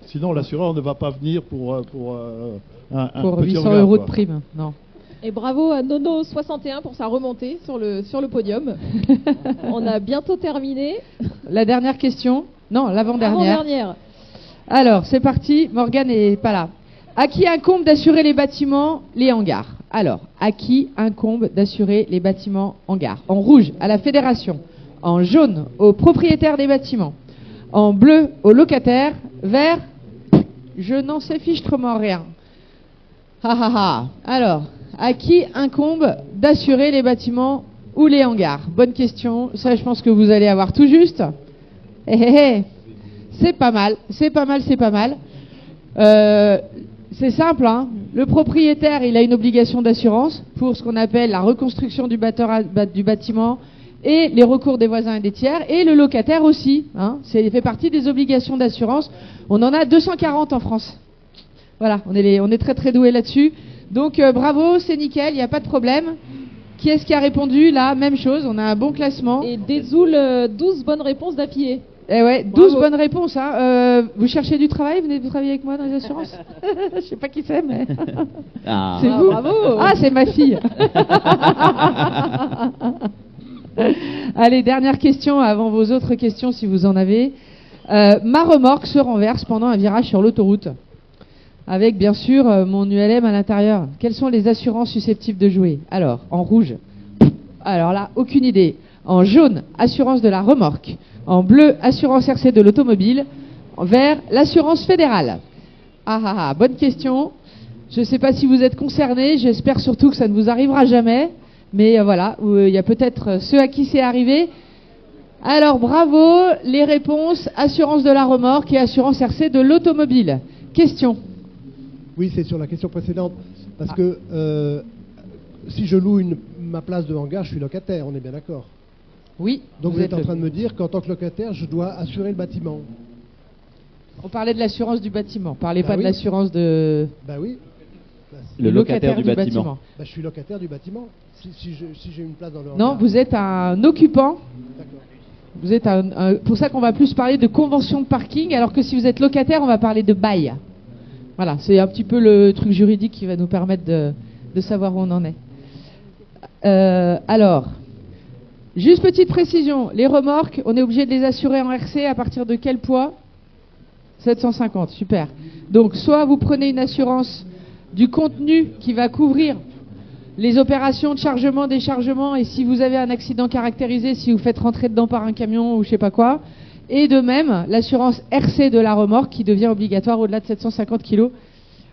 Sinon, l'assureur ne va pas venir pour un petit 800 hangar, euros quoi. de prime. Non. Et bravo à Nono61 pour sa remontée sur le podium. On a bientôt terminé. La dernière question. Non, l'avant-dernière. Avant-dernière. Alors, c'est parti. Morgane n'est pas là. À qui incombe d'assurer les bâtiments, les hangars? Alors, à qui incombe d'assurer les bâtiments hangars? En rouge, à la fédération. En jaune, aux propriétaires des bâtiments. En bleu, aux locataires. Vert, je n'en sais fichtrement rien. Ha ha ha. Alors, à qui incombe d'assurer les bâtiments ou les hangars? Bonne question. Ça, je pense que vous allez avoir tout juste. C'est pas mal. C'est pas mal, c'est pas mal. C'est simple, hein. Le propriétaire, il a une obligation d'assurance pour ce qu'on appelle la reconstruction du bâtiment et les recours des voisins et des tiers, et le locataire aussi, hein. C'est fait partie des obligations d'assurance. On en a 240 en France. Voilà, on est très très doués là-dessus. Donc bravo, c'est nickel, il n'y a pas de problème. Qui est-ce qui a répondu là? Même chose, on a un bon classement. Et dézoule 12 bonnes réponses d'affilée. Eh ouais, 12 bonnes réponses. Hein. Vous cherchez du travail? Venez travailler avec moi dans les assurances? Je sais pas qui c'est, mais c'est vous. Bravo. Ah, c'est ma fille. Allez, dernière question avant vos autres questions si vous en avez. Ma remorque se renverse pendant un virage sur l'autoroute, avec bien sûr mon ULM à l'intérieur. Quelles sont les assurances susceptibles de jouer? Alors, en rouge, alors là, aucune idée. En jaune, assurance de la remorque. En bleu, assurance RC de l'automobile. En vert, l'assurance fédérale. Ah, bonne question. Je ne sais pas si vous êtes concernés. J'espère surtout que ça ne vous arrivera jamais. Mais voilà, il y a peut-être ceux à qui c'est arrivé. Alors, bravo. Les réponses, assurance de la remorque et assurance RC de l'automobile. Question. Oui, c'est sur la question précédente. Parce que si je loue ma place de hangar, je suis locataire, on est bien d'accord? Oui. Donc vous êtes en train de me dire qu'en tant que locataire, je dois assurer le bâtiment. On parlait de l'assurance du bâtiment. Parlez pas oui. de l'assurance de... Bah oui. Le locataire du bâtiment. Bah, je suis locataire du bâtiment. Si j'ai une place dans le hangar. Non, vous êtes un occupant. D'accord. Vous êtes pour ça qu'on va plus parler de convention de parking, alors que si vous êtes locataire, on va parler de bail. Voilà, c'est un petit peu le truc juridique qui va nous permettre de savoir où on en est. Alors, juste petite précision, les remorques, on est obligé de les assurer en RC à partir de quel poids? 750, super. Donc, soit vous prenez une assurance du contenu qui va couvrir les opérations de chargement, déchargement, et si vous avez un accident caractérisé, si vous faites rentrer dedans par un camion ou je sais pas quoi. Et de même, l'assurance RC de la remorque qui devient obligatoire au-delà de 750 kg.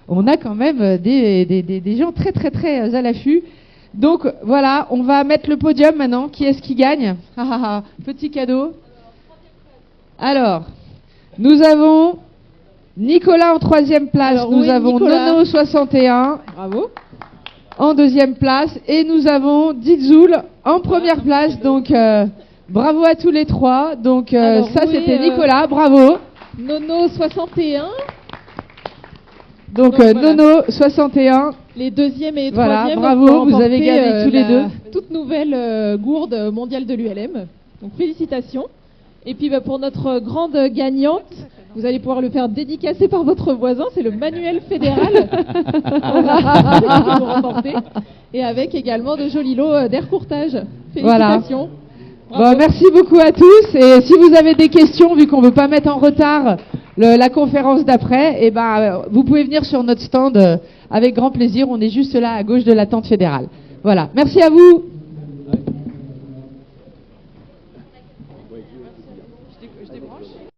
On a quand même des gens très très très à l'affût. Donc voilà, on va mettre le podium maintenant. Qui est-ce qui gagne? Petit cadeau. Alors, nous avons Nicolas en 3e place. Alors, nous oui, avons Nicolas. Nono 61 Bravo. en 2e place. Et nous avons Didzoul en 1re place. Donc bravo à tous les trois. Donc Alors, ça oui, c'était Nicolas, bravo. Nono 61. Donc voilà. Nono 61. Les 2e et 3e. Voilà, bravo, vous avez gagné tous les deux. Toute nouvelle gourde mondiale de l'ULM. Donc félicitations. Et puis pour notre grande gagnante, vous allez pouvoir le faire dédicacer par votre voisin, c'est le manuel fédéral que vous remportez. Et avec également de jolis lots d'air courtage. Félicitations. Bon, merci beaucoup à tous. Et si vous avez des questions, vu qu'on ne veut pas mettre en retard la conférence d'après, eh ben, vous pouvez venir sur notre stand avec grand plaisir. On est juste là à gauche de la tente fédérale. Voilà. Merci à vous.